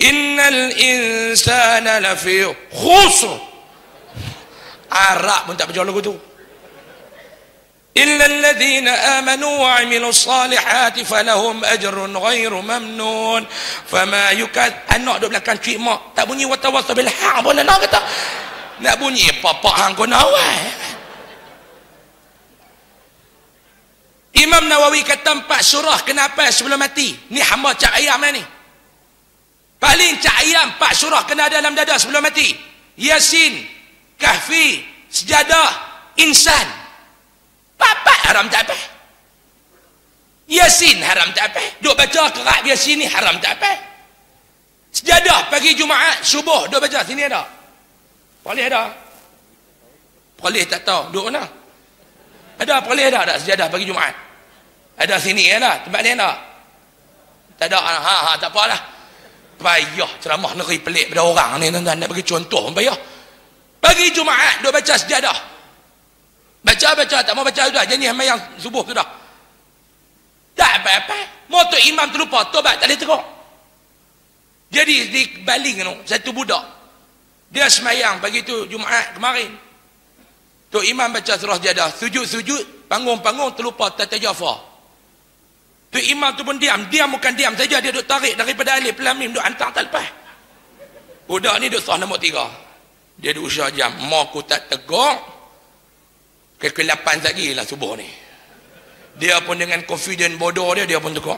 Innal insana lafi khusr. Arab pun tak baca lagu tu. Illa alladhina amanu wa amilus salihati falahum ajrun ghairu mamnun. Fama yukad. Anak duduk belakang cik mak tak bunyi watawassaw bil haq pun nak kata. Nak bunyi apa hang kau nawai. Imam Nawawi kata 4 surah kenapa sebelum mati. Ni hamba cak ayam ni. Paling cak ayam 4 surah kena dalam dada sebelum mati. Yasin, Kahfi, Sejadah, Insan. 4 haram tak apa. Yasin haram tak apa. Duk baca kerak Yasin ni haram tak apa. Sejadah pagi Jumaat subuh duk baca sini ada. Boleh ada. Boleh tak tahu duk mana. Ada boleh ada sejadah pagi Jumaat. Ada sini ada, tempat ni ada. Tak ada. Tak apalah. Payah ceramah negeri pelik pada orang ni tuan-tuan nak bagi contoh payah. Pagi Jumaat duk baca sejadah. Baca tak mau baca sudah jenis sembahyang subuh sudah. Tak apa-apa. Motor imam terlupa tobat tak boleh teruk. Jadi di baling tu satu budak. Dia sembahyang pagi tu Jumaat kemarin. Tok imam baca surah sejadah, sujud, panggung-panggung terlupa tata Jafar. Tok imam tu pun diam bukan diam saja, dia duk tarik daripada alif lam mim duk hantar tak lepas. Budak ni duk sah nombor 3. Dia duk usaha jam, mak aku tak tegur. Ke-8 lagi lah subuh ni. Dia pun dengan confident bodoh dia pun tegur.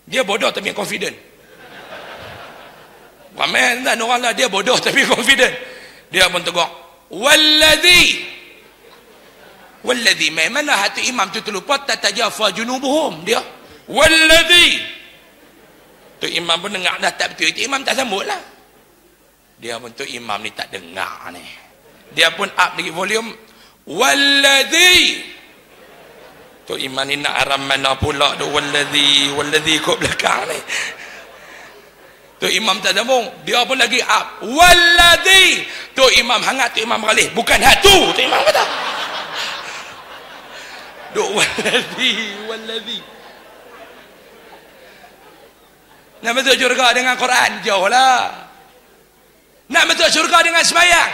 Dia bodoh tapi confident. Ramai tak orang lah dia bodoh tapi confident. Dia pun tegur. Walladhi mana hati imam tu terlupa tatajafa junubuhum dia. Walladhi. Tu imam pun dengar dah tak betul. Itu imam tak sambut lah. Dia pun tu imam ni tak dengar ni. Dia pun up lagi volume. Walladhi. Tu imam ni nak aram mana pula tu walladhi kok belakang ni. Tu imam tak sambung. Dia pun lagi up. Walladhi. Tu imam hangat, tu imam beralih. Bukan hatu. Tu imam kata. Duk walladhi. Nak masuk syurga dengan Quran jauh lah. Nak masuk syurga dengan sembahyang.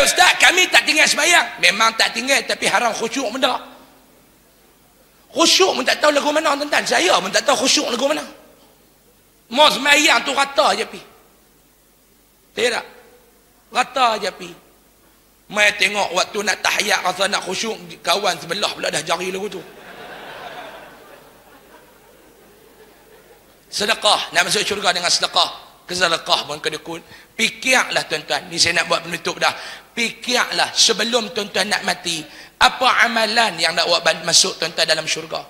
Ustaz, kami tak tinggal sembahyang. Memang tak tinggal tapi haram khusyuk benda. Khusyuk pun tak tahu lagu mana tuan-tuan. Saya pun tak tahu khusyuk lagu mana. Mau sembahyang tu rata je pi. Tidak. Rata je pi. Mai tengok waktu nak tahiyat rasa nak khusyuk, kawan sebelah pula dah jari lagu tu. Sedekah, nak masuk syurga dengan sedekah. Kesedekah pun kedekut. Fikirlah tuan-tuan, ni saya nak buat penutup dah. Fikirlah sebelum tuan-tuan nak mati, apa amalan yang nak buat masuk tuan-tuan dalam syurga.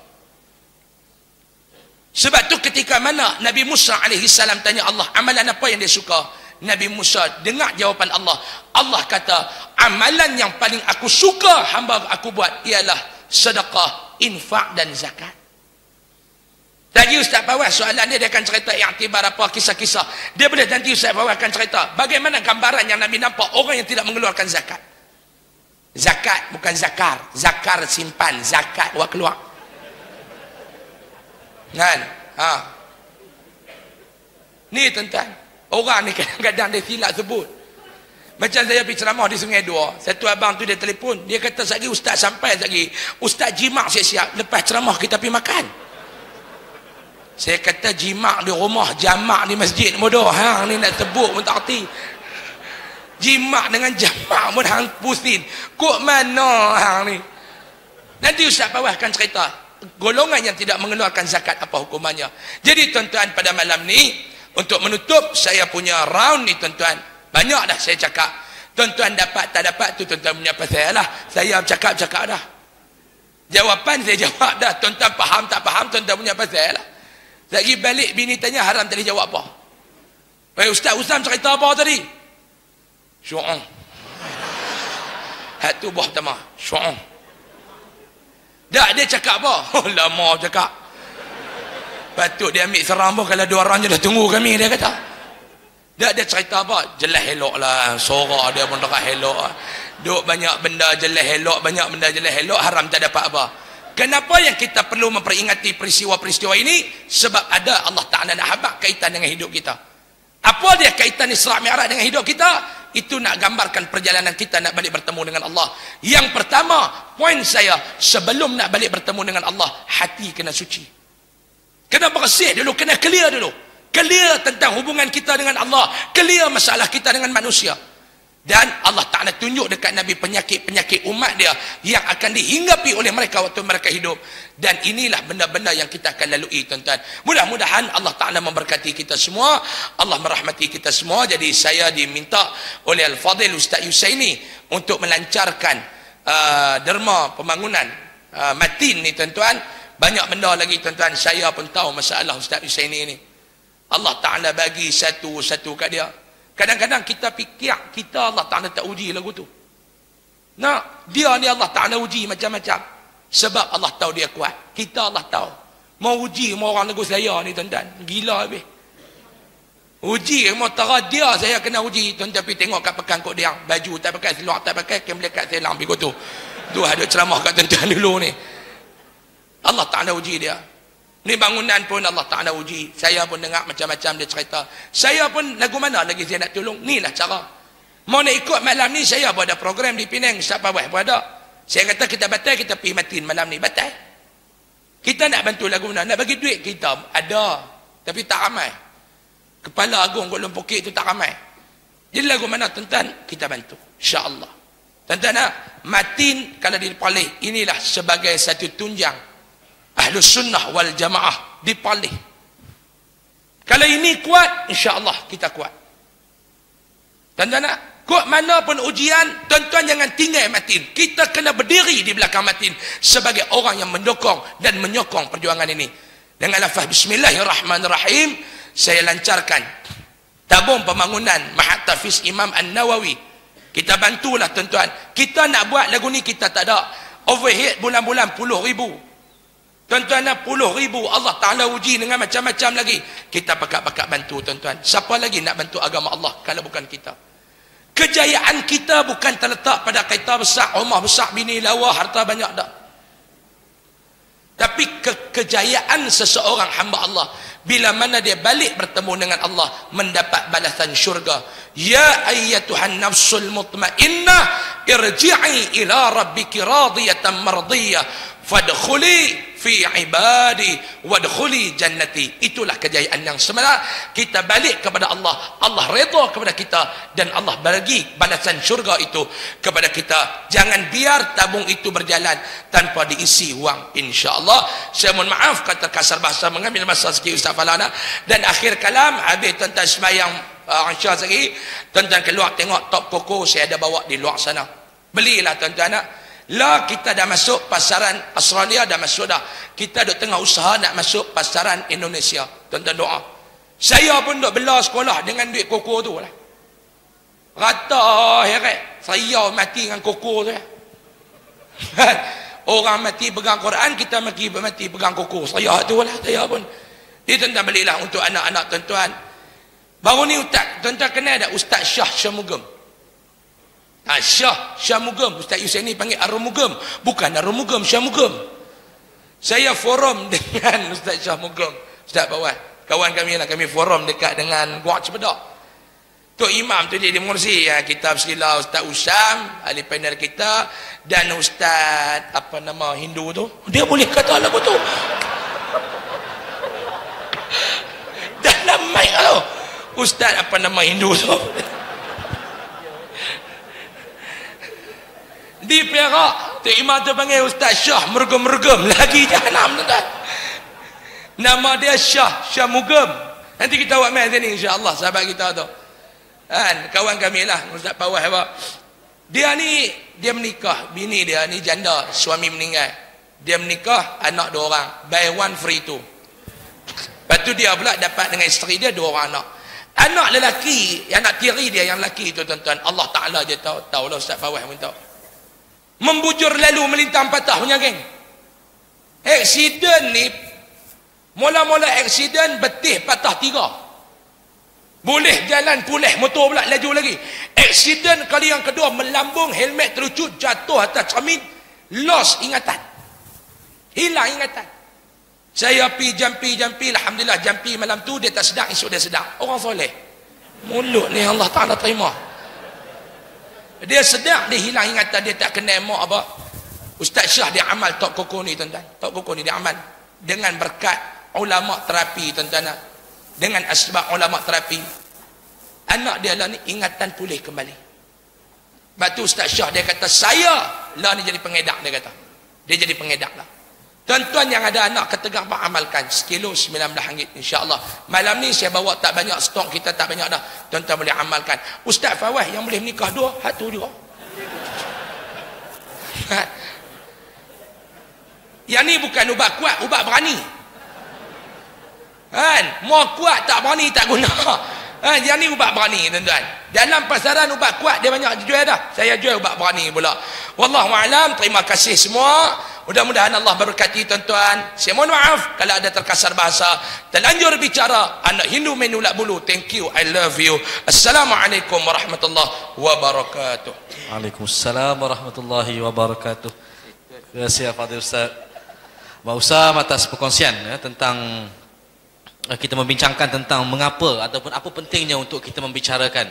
Sebab tu ketika mana Nabi Musa AS tanya Allah, amalan apa yang dia suka? Nabi Musa dengar jawapan Allah. Allah kata, amalan yang paling aku suka hamba aku buat ialah sedekah, infak dan zakat. Tadi Ustaz Fawaz soalan dia akan cerita iktibar apa kisah-kisah. Dia boleh nanti Ustaz Fawaz akan cerita bagaimana gambaran yang Nabi nampak orang yang tidak mengeluarkan zakat. Zakat bukan zakar. Zakar simpan, zakat buat keluar. Kan? Ni tuan-tuan, orang ni kadang-kadang dia silap sebut. Macam saya pergi ceramah di Sungai Dua, satu abang tu dia telefon, dia kata sekali ustaz sampai sekali, ustaz jimat siap-siap, lepas ceramah kita pergi makan. Saya kata jimat di rumah, jamak di masjid bodoh. Hang ni nak sebut pun tak erti. Jimat dengan jamak pun hang pusing. Kok mana hang ni? Nanti Ustaz Fawaz akan cerita golongan yang tidak mengeluarkan zakat apa hukumannya. Jadi tuan-tuan, pada malam ni untuk menutup saya punya round ni tuan-tuan, banyak dah saya cakap. Tuan-tuan dapat tak dapat tu tuan-tuan punya pasal lah. Saya cakap dah. Jawapan saya jawab dah. Tuan-tuan faham tak faham tuan-tuan punya pasal lah. Lagi balik bini tanya haram tadi jawab apa? Ustaz Usam cerita apa tadi? Syu'ung. Hat tu buah pertama. Syu'ung. Dah dia cakap apa? Oh lama cakap. Patut dia ambil serang pun kalau dua orang je dah tunggu kami, dia kata. Dah dia cerita apa? Jelas elok lah. Sorak dia pun dekat elok. Duk banyak benda jelas elok, banyak benda jelas elok, haram tak dapat apa. Kenapa yang kita perlu memperingati peristiwa-peristiwa ini? Sebab ada Allah Ta'ala nak habaq kaitan dengan hidup kita. Apa dia kaitan Isra' Mi'raj dengan hidup kita? Itu nak gambarkan perjalanan kita nak balik bertemu dengan Allah. Yang pertama, poin saya, sebelum nak balik bertemu dengan Allah, hati kena suci. Kena bersih dulu, kena clear dulu. Clear tentang hubungan kita dengan Allah. Clear masalah kita dengan manusia. Dan Allah Ta'ala tunjuk dekat Nabi penyakit-penyakit umat dia yang akan dihinggapi oleh mereka waktu mereka hidup. Dan inilah benda-benda yang kita akan lalui tuan-tuan. Mudah-mudahan Allah Ta'ala memberkati kita semua, Allah merahmati kita semua. Jadi saya diminta oleh Al-Fadhil Ustaz Yusaini untuk melancarkan derma pembangunan Matin ni tuan-tuan. Banyak benda lagi tuan-tuan, saya pun tahu masalah Ustaz Yusaini ni. Allah Ta'ala bagi satu-satu kat dia. Kadang-kadang kita fikir kita Allah Ta'ala tak uji lagu tu. Nah, dia ni Allah Ta'ala uji macam-macam. Sebab Allah tahu dia kuat. Kita Allah tahu. Mau uji mau orang lagu saya ni tuan-tuan. Gila habis. Uji mau tera dia saya kena uji. Tuan-tuan pergi tengok kat pekan kod dia. Baju tak pakai, seluar tak pakai, kem lekat selang pergi tu. Tu ada ceramah kat tuan-tuan dulu ni. Allah Ta'ala uji dia. Ni bangunan pun Allah Ta'ala uji. Saya pun dengar macam-macam dia cerita. Saya pun lagu mana lagi saya nak tolong. Inilah cara. Mau nak ikut malam ni, saya pun ada program di Penang. Ustaz Fawaz pun ada. Saya kata kita batal, kita pergi Matin malam ni. Batal. Kita nak bantu lagu mana. Nak bagi duit kita ada. Tapi tak ramai. Kepala Agung Kuala Lumpur itu tak ramai. Jadi lagu mana tuan-tuan, kita bantu. InsyaAllah. Tuan-tuan, Matin kalau dipalih, inilah sebagai satu tunjang Ahlus Sunnah wal Jamaah dipalih. Kalau ini kuat, insya-Allah kita kuat. Tuan-tuan, kok mana pun ujian, tuan-tuan jangan tinggal Matin. Kita kena berdiri di belakang Matin sebagai orang yang mendukung dan menyokong perjuangan ini. Dengan lafaz Bismillahirrahmanirrahim, saya lancarkan tabung pembangunan Mahat Tafiz Imam An-Nawawi. Kita bantulah tuan-tuan. Kita nak buat lagu ni kita tak ada overhead bulan-bulan puluh ribu. Tuan-tuan, 10,000 Allah Ta'ala uji dengan macam-macam lagi. Kita pakat-pakat bantu tuan-tuan. Siapa lagi nak bantu agama Allah kalau bukan kita? Kejayaan kita bukan terletak pada kereta besar, rumah besar, bini lawa, harta banyak tak. Tapi kejayaan seseorang hamba Allah bila mana dia balik bertemu dengan Allah, mendapat balasan syurga. Ya ayyatuhan nafsul mutmainnah irji'i ila rabbiki radiyatan mardiyah fadkhuli fi ibadi wadkhuli jannati. Itulah kejayaan yang sebenar. Kita balik kepada Allah, Allah redha kepada kita dan Allah bagi balasan syurga itu kepada kita. Jangan biar tabung itu berjalan tanpa diisi wang. InsyaAllah. Saya mohon maaf kalau terkasar bahasa, mengambil masa sikit Ustaz Falana. Dan akhir kalam, habis tuan-tuan sembahyang Aisyah lagi, tuan-tuan keluar tengok top koko saya ada bawa di luar sana. Belilah tuan-tuan. Lah kita dah masuk pasaran Australia, dah masuk dah. Kita duk tengah usaha nak masuk pasaran Indonesia. Tuan-tuan doa. Saya pun duk bela sekolah dengan duit koko tu lah. Rata heret. Saya mati dengan koko tu ya. Orang mati pegang Quran, kita mati pegang koko. Saya tu lah. Saya pun Dia tuan-tuan belilah untuk anak-anak tuan-tuan. Baru ni ustaz, tuan-tuan kenal tak Ustaz Syah Syamugam? Syah Syamugam. Ustaz Yusaini panggil Arumugam. Bukan Arumugam, Syamugam. Saya forum dengan Ustaz Syamugam. Ustaz Fawaz, kawan kami lah, kami forum dekat dengan Guak Cepedak. Tok Imam tu dia mengurusi kitab Sila Ustaz Usam, ahli panel kita, dan Ustaz apa nama Hindu tu. Dia boleh kata lagu tu. Dalam mic tu. Ustaz apa nama Hindu tu. Di Perak, Tok Imam tu panggil Ustaz Syah mergum-mergum. Lagi jahanam tuan-tuan. Nama dia Syah Syamugam. Nanti kita buat main sini insya-Allah sahabat kita tu. Kan, kawan kami lah Ustaz Fawaz apa. Dia ni dia menikah, bini dia ni janda, suami meninggal. Dia menikah, anak 2 orang, buy one free 2. Lepas tu dia pula dapat dengan isteri dia 2 orang anak. Anak lelaki, anak tiri dia yang lelaki tu tuan-tuan, Allah Taala je tahu lah Ustaz Fawaz pun tahu. Membujur lalu melintang patah punya geng. Aksiden ni mula-mula aksiden betih patah 3. Boleh jalan pulih, motor pula laju lagi. Aksiden kali yang kedua melambung, helmet terucut, jatuh atas cermin, lost ingatan. Hilang ingatan. Saya jampi, alhamdulillah jampi malam tu dia tak sedang, esok dia sedang. Orang soleh. Mulut ni Allah Taala terima. Dia sedang, dia hilang ingatan, dia tak kenal mak apa. Ustaz Syah dia amal Tok Koko ni tuan-tuan. Tok Koko ni dia amal dengan berkat ulama terapi tuan-tuan. Dengan asbab ulama terapi, anak dia lah ni ingatan pulih kembali. Sebab tu Ustaz Syah dia kata, saya lah ni jadi pengedak, dia kata. Dia jadi pengedak lah. Tuan-tuan yang ada anak ketegang pak amalkan. Sekilo RM19 insya-Allah. Malam ni saya bawa tak banyak stok, kita tak banyak dah. Tuan-tuan boleh amalkan. Ustaz Fawaz yang boleh menikah 2, satu juga. Yang ni bukan ubat kuat, ubat berani. Kan? Mau kuat tak berani tak guna. Yang ni ubat berani tuan-tuan. Dalam pasaran ubat kuat dia banyak jual dah. Saya jual ubat berani pula. Wallahu a'lam. Terima kasih semua. Mudah-mudahan Allah berkati tuan-tuan. Saya mohon maaf kalau ada terkasar bahasa, terlanjur bicara. Anak Hindu menulak bulu. Thank you, I love you. Assalamualaikum warahmatullahi wabarakatuh. Waalaikumsalam warahmatullahi wabarakatuh. Terima kasih Fadil Ustaz Abang Usam atas perkongsian tentang kita membincangkan tentang mengapa ataupun apa pentingnya untuk kita membicarakan,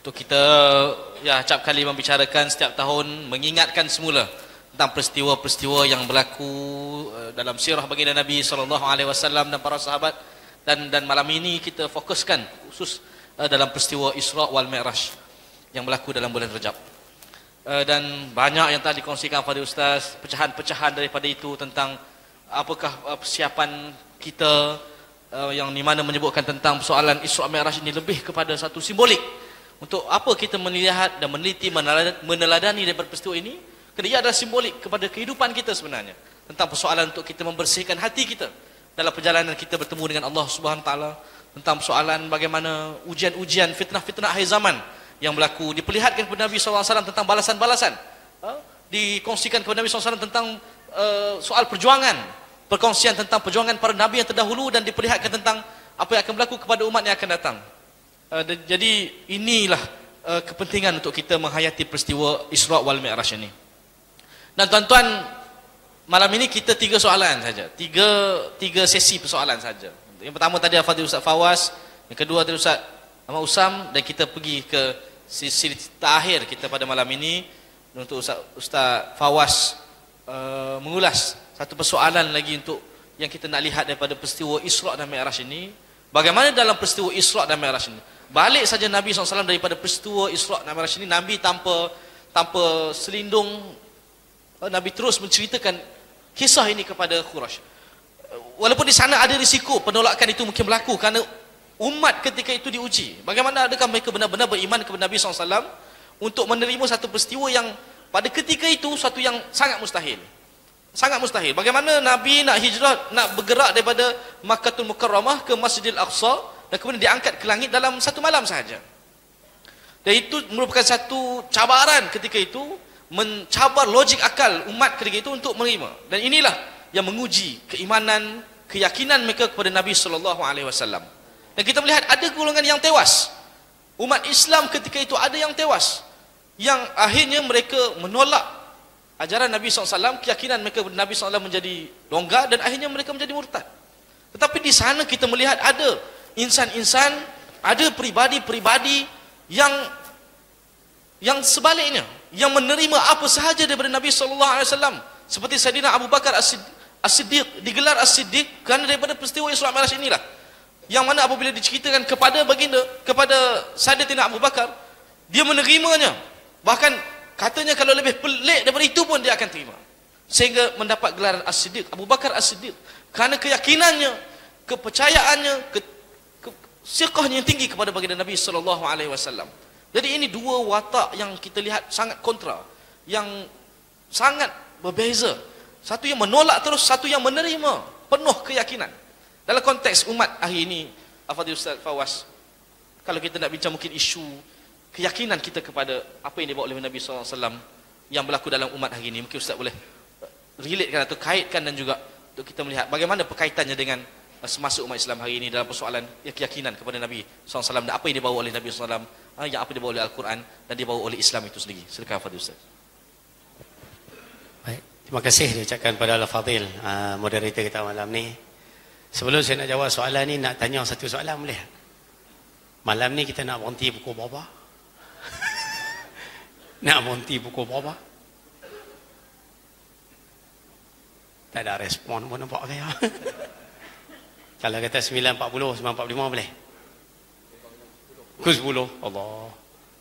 untuk kita acap kali membicarakan setiap tahun, mengingatkan semula tentang peristiwa-peristiwa yang berlaku dalam sirah baginda Nabi SAW dan para sahabat, dan malam ini kita fokuskan khusus dalam peristiwa Isra wal Mi'raj yang berlaku dalam bulan Rajab. Dan banyak yang telah dikongsikan pada Ustaz, pecahan-pecahan daripada itu tentang apakah persiapan kita, yang di mana menyebutkan tentang persoalan Isra Mi'raj ini lebih kepada satu simbolik untuk apa kita melihat dan meneliti, meneladani daripada peristiwa ini, kerana ia adalah simbolik kepada kehidupan kita sebenarnya, tentang persoalan untuk kita membersihkan hati kita dalam perjalanan kita bertemu dengan Allah Subhanahu Wa Taala, tentang persoalan bagaimana ujian-ujian, fitnah-fitnah akhir zaman yang berlaku, diperlihatkan kepada Nabi SAW tentang balasan-balasan, dikongsikan kepada Nabi SAW tentang soal perjuangan, perkongsian tentang perjuangan para Nabi yang terdahulu, dan diperlihatkan tentang apa yang akan berlaku kepada umat yang akan datang. Jadi inilah kepentingan untuk kita menghayati peristiwa Isra wal Mi'raj ini. Dan tuan-tuan, malam ini kita 3 soalan saja, tiga sesi persoalan saja. Yang pertama tadi Fadil Ustaz Fawaz, yang kedua tadi Ustaz Ahmad Usam, dan kita pergi ke sesi terakhir kita pada malam ini untuk Ustaz Fawaz mengulas satu persoalan lagi untuk yang kita nak lihat daripada peristiwa Isra dan Mi'raj ini. Bagaimana dalam peristiwa Isra dan Mi'raj ini, balik saja Nabi SAW daripada peristiwa Isra dan Mi'raj ini, Nabi tanpa selindung, Nabi terus menceritakan kisah ini kepada Quraisy. Walaupun di sana ada risiko penolakan itu mungkin berlaku kerana umat ketika itu diuji. Bagaimana adakah mereka benar-benar beriman kepada Nabi SAW untuk menerima satu peristiwa yang pada ketika itu suatu yang sangat mustahil. Sangat mustahil. Bagaimana Nabi nak hijrah, nak bergerak daripada Makkahul Mukarramah ke Masjidil Aqsa, dan kemudian diangkat ke langit dalam satu malam sahaja. Dan itu merupakan satu cabaran ketika itu, mencabar logik akal umat ketika itu untuk menerima. Dan inilah yang menguji keimanan keyakinan mereka kepada Nabi SAW. Dan kita melihat ada golongan yang tewas. Umat Islam ketika itu ada yang tewas, yang akhirnya mereka menolak ajaran Nabi SAW, keyakinan mereka kepada Nabi SAW menjadi longgar, dan akhirnya mereka menjadi murtad. Tetapi di sana kita melihat ada insan-insan, ada pribadi-pribadi yang sebaliknya, yang menerima apa sahaja daripada Nabi SAW. Seperti Sayyidina Abu Bakar As-Siddiq, digelar As-Siddiq kerana daripada peristiwa Isra Mi'raj inilah, yang mana apabila diceritakan kepada baginda, kepada Sayyidina Abu Bakar, dia menerimanya. Bahkan katanya kalau lebih pelik daripada itu pun dia akan terima, sehingga mendapat gelaran As-Siddiq, Abu Bakar As-Siddiq, kerana keyakinannya, kepercayaannya, siqahnya yang tinggi kepada baginda Nabi SAW. Jadi ini dua watak yang kita lihat sangat kontra, yang sangat berbeza. Satu yang menolak terus, satu yang menerima penuh keyakinan. Dalam konteks umat hari ini, Al-Fadhil Ustaz Fawaz, kalau kita nak bincang mungkin isu keyakinan kita kepada apa yang dibawa oleh Nabi SAW yang berlaku dalam umat hari ini, mungkin Ustaz boleh relatekan atau kaitkan, dan juga untuk kita melihat bagaimana perkaitannya dengan semasa umat Islam hari ini dalam persoalan keyakinan kepada Nabi SAW, dan apa yang dibawa oleh Nabi SAW, yang apa dibawa oleh Al-Quran dan dibawa oleh Islam itu sendiri. Silakan Al-Fadhil Ustaz. Baik, terima kasih diucapkan pada Al-Fadhil, moderator kita malam ni. Sebelum saya nak jawab soalan ni, nak tanya satu soalan boleh? Malam ni kita nak berhenti pukul berapa? Nak berhenti pukul berapa? Tak ada respon pun nampak saya. Kalau kata 9.40, 9.45 boleh? Pukul 10, Allah.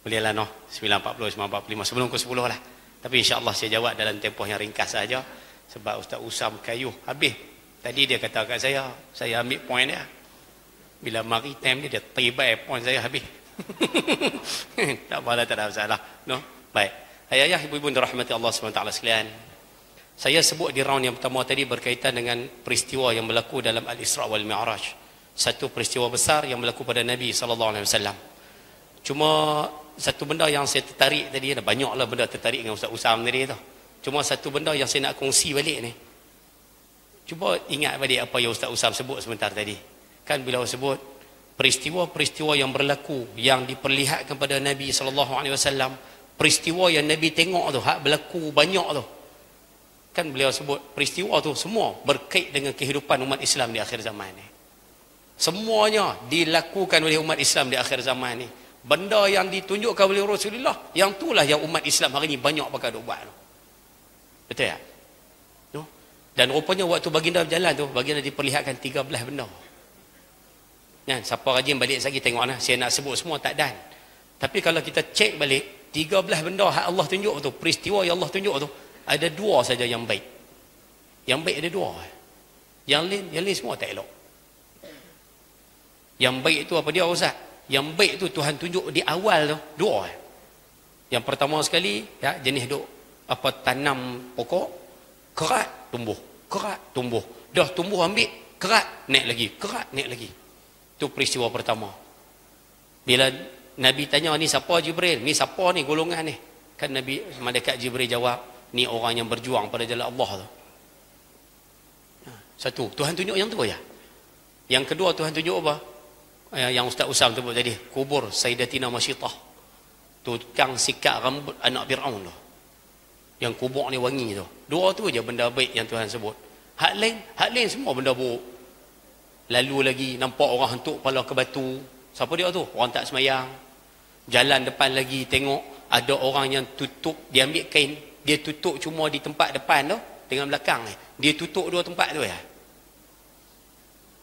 Boleh lah noh, 9.40, 9.45, sebelum pukul 10 lah. Tapi insyaAllah saya jawab dalam tempoh yang ringkas saja. Sebab Ustaz Usam kayuh habis. Tadi dia kata kat saya ambil poin dia. Bila mari time dia tibai poin saya habis. Tak apalah, tak ada masalah. No? Baik. Ayah-ayah, ibu-ibu dirahmati Allah SWT sekalian. Saya sebut di round yang pertama tadi berkaitan dengan peristiwa yang berlaku dalam Al-Isra' wal Mi'raj. Satu peristiwa besar yang berlaku pada Nabi SAW. Cuma satu benda yang saya tertarik tadi, ada banyaklah benda tertarik dengan Ustaz Usam tadi tu. Cuma satu benda yang saya nak kongsi balik ni. Cuba ingat balik apa yang Ustaz Usam sebut sebentar tadi. Kan bila sebut peristiwa-peristiwa yang berlaku, yang diperlihatkan pada Nabi SAW, peristiwa yang Nabi tengok tu, hak berlaku banyak tu. Kan beliau sebut peristiwa tu semua berkait dengan kehidupan umat Islam di akhir zaman ni. Semuanya dilakukan oleh umat Islam di akhir zaman ni. Benda yang ditunjukkan oleh Rasulullah, yang itulah yang umat Islam hari ni banyak pakai duk buat tu. Betul tak? No? Dan rupanya waktu baginda berjalan tu, baginda diperlihatkan 13 benda. Kan, siapa rajin balik lagi tengok lah. Saya nak sebut semua tak dan. Tapi kalau kita cek balik, 13 benda yang Allah tunjuk tu, peristiwa yang Allah tunjuk tu, ada 2 saja yang baik. Yang baik ada 2. Yang lain semua tak elok. Yang baik tu apa dia Ustaz? Yang baik tu Tuhan tunjuk di awal tu 2. Yang pertama sekali, ya, jenis duk apa tanam pokok, kerat tumbuh, kerat tumbuh. Dah tumbuh ambil, kerat naik lagi, kerat naik lagi. Itu peristiwa pertama. Bila Nabi tanya, ni siapa Jibril? Ni siapa ni golongan ni? Kan Nabi, malaikat Jibril jawab, ni orang yang berjuang pada jalan Allah tu. Satu, Tuhan tunjuk yang tu ya. Yang kedua Tuhan tunjuk apa? Yang Ustaz Usam sebut tadi, kubur Sayyidatina Masyitah, tukang sikat rambut anak Fir'aun tu, yang kubur ni wangi tu. 2 tu je benda baik yang Tuhan sebut. Hak lain semua benda buruk. Lalu lagi nampak orang hentuk kepala ke batu. Siapa dia tu? Orang tak semayang. Jalan depan lagi tengok ada orang yang tutup, dia ambil kain, dia tutup cuma di tempat depan tu dengan belakang ni. Dia tutup 2 tempat tu ya.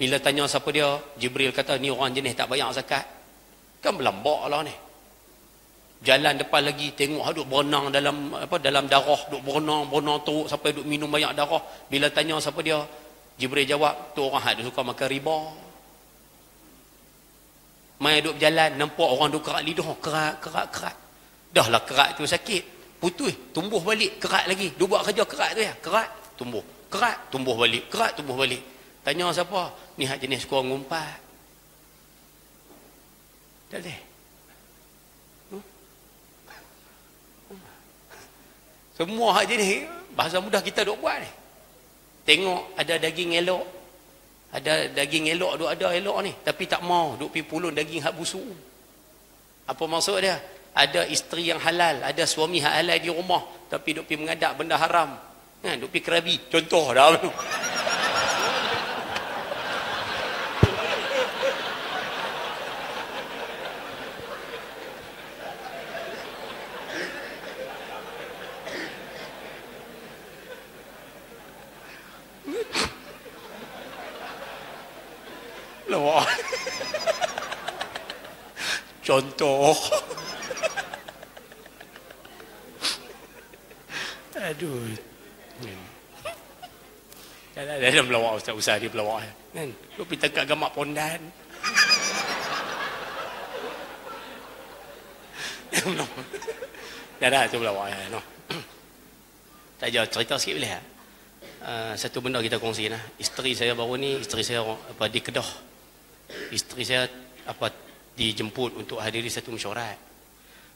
Bila tanya siapa dia, Jibril kata ni orang jenis tak bayar zakat. Kan berlambak lah ni. Jalan depan lagi tengok duk berenang dalam dalam darah, duk berenang teruk sampai duk minum banyak darah. Bila tanya siapa dia, Jibril jawab, tu orang hak suka makan riba. Mai duk berjalan nampak orang duk kerat lidah, kerat. Dah lah kerat tu sakit, putus, tumbuh balik, kerat lagi. Dia buat kerja kerat tu ya, kerat, tumbuh balik, kerat, tumbuh balik. Tanya siapa? Ni hak jenis kurang ngumpat. Tak boleh. Semua hak jenis bahasa mudah kita duk buat ni. Tengok ada daging elok, Ada daging elok, duk ada elok ni, tapi tak mau, duk pi pulun daging hak busuk. Apa maksud dia? Ada isteri yang halal, ada suami hak halal di rumah, tapi duk pi mengadap benda haram. Kan, duk pi kerabi. Contoh dah tu. Lawak. Contoh. Aduh. Dah melawak ustaz dia pelawak kan. Lu pergi tekak gamak pondan. Dah tu pelawak no. Tak jauh cerita sikit boleh tak? Satu benda kita kongsi lah. Isteri saya baru ni, isteri saya di Kedah. Isteri saya dijemput untuk hadiri satu mesyuarat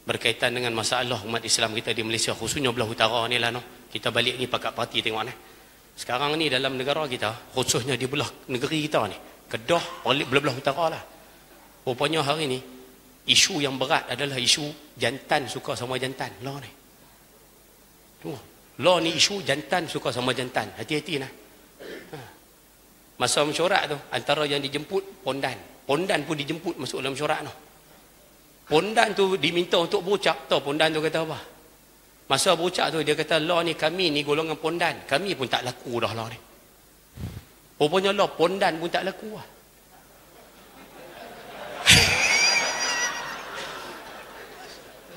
berkaitan dengan masalah umat Islam kita di Malaysia, khususnya belah utara ni lah no. Kita balik ni pakat parti tengok ni. Sekarang ni dalam negara kita, khususnya di belah negeri kita ni, Kedah, belah utara lah. Rupanya hari ni isu yang berat adalah isu jantan suka sama jantan. Law ni. Law ni isu jantan suka sama jantan. Hati-hati nah. Masa mesyuarat tu, antara yang dijemput pondan. Pondan pun dijemput masuk dalam mesyuarat tu. Pondan tu diminta untuk berucap. Tahu pondan tu kata apa? Masa berucap tu dia kata, law ni kami ni golongan pondan. Kami pun tak laku dah law ni. Rupanya law pondan pun tak laku lah.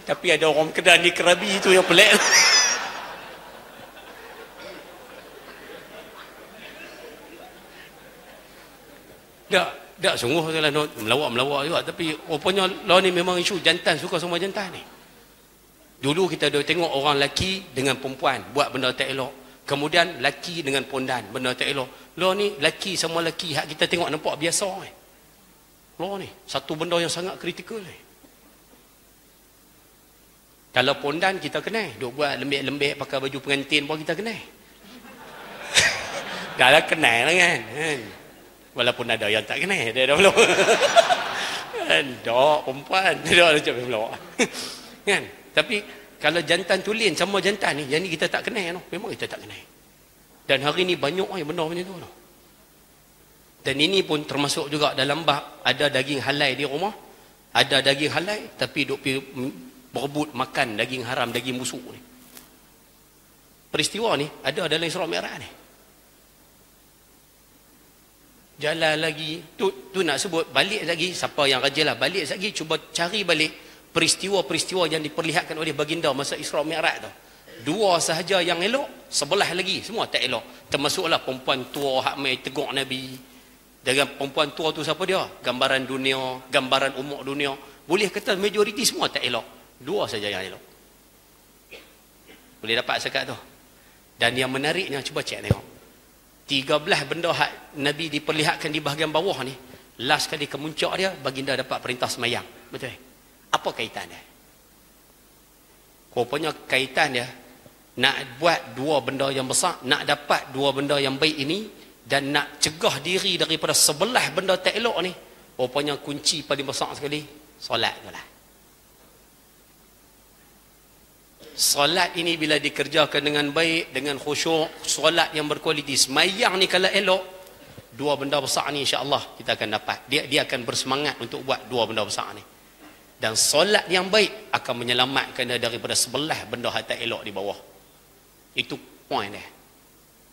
Tapi ada orang Kedah ni kerabi tu yang pelik. Tak sungguh tu lah melawak juga. Tapi rupanya law ni memang isu jantan suka sama jantan ni. Dulu kita dah tengok orang lelaki dengan perempuan buat benda tak elok. Kemudian lelaki dengan pondan benda tak elok. Law ni lelaki sama lelaki hak kita tengok nampak biasa ni. Law ni satu benda yang sangat kritikal ni. Kalau pondan kita kenal, duk buat lembek-lembek pakai baju pengantin pun kita kenal. Dah lah kenal lah kan. Walaupun ada yang tak kenal, dia dah belum. Kan, dok perempuan, dia dah macam belum. Kan? Tapi kalau jantan tulen sama jantan ni, yang ni kita tak kenal, no? Memang kita tak kenal. Dan hari ni banyak benda macam tu. No? Dan ini pun termasuk juga dalam bab ada daging halal di rumah, ada daging halal tapi duk berebut makan daging haram, daging busuk ni. Peristiwa ni ada dalam Isra Mi'raj ni. Jalan lagi tu nak sebut balik lagi, siapa yang rajin lah balik lagi, cuba cari balik peristiwa-peristiwa yang diperlihatkan oleh baginda masa Isra Mi'raj tu. Dua sahaja yang elok, sebelah lagi semua tak elok. Termasuklah perempuan tua hak mai tegur Nabi. Dengan perempuan tua tu siapa dia? Gambaran dunia, gambaran umur dunia. Boleh kata majoriti semua tak elok. Dua saja yang elok. Boleh dapat sekat tu. Dan yang menariknya, cuba cek tengok. 13 benda hak Nabi diperlihatkan di bahagian bawah ni, last kali kemuncak dia baginda dapat perintah semayang. Betul? Apa kaitan dia? Rupanya kaitan dia nak buat dua benda yang besar, nak dapat dua benda yang baik ini dan nak cegah diri daripada sebelah benda tak elok ni. Rupanya kunci paling besar sekali solat tu lah. Solat ini bila dikerjakan dengan baik, dengan khusyuk, solat yang berkualiti, semayang ni kalau elok, dua benda besar ni insya-Allah kita akan dapat. Dia akan bersemangat untuk buat dua benda besar ni. Dan solat yang baik akan menyelamatkan dia daripada sebelah benda yang tak elok di bawah. Itu point dia.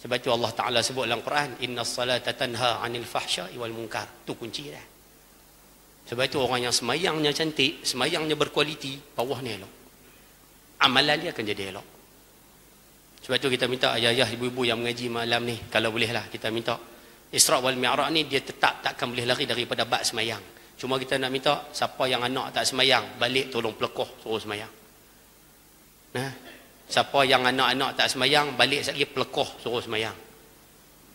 Sebab itu Allah Ta'ala sebut dalam Quran, innas salata tanha 'anil fahsya'i wal munkar. Itu kunci dia. Sebab itu orang yang semayangnya cantik, semayangnya berkualiti, bawahnya elok. Amalan dia akan jadi elok. Sebab itu kita minta ayah-ayah, ibu-ibu yang mengaji malam ni, kalau bolehlah kita minta Isra wal Mi'raj ni dia tetap takkan boleh lari daripada bab semayang. Cuma kita nak minta siapa yang anak tak semayang, balik tolong pelekoh suruh semayang. Nah, siapa yang anak-anak tak semayang, balik sekali pelekoh suruh semayang.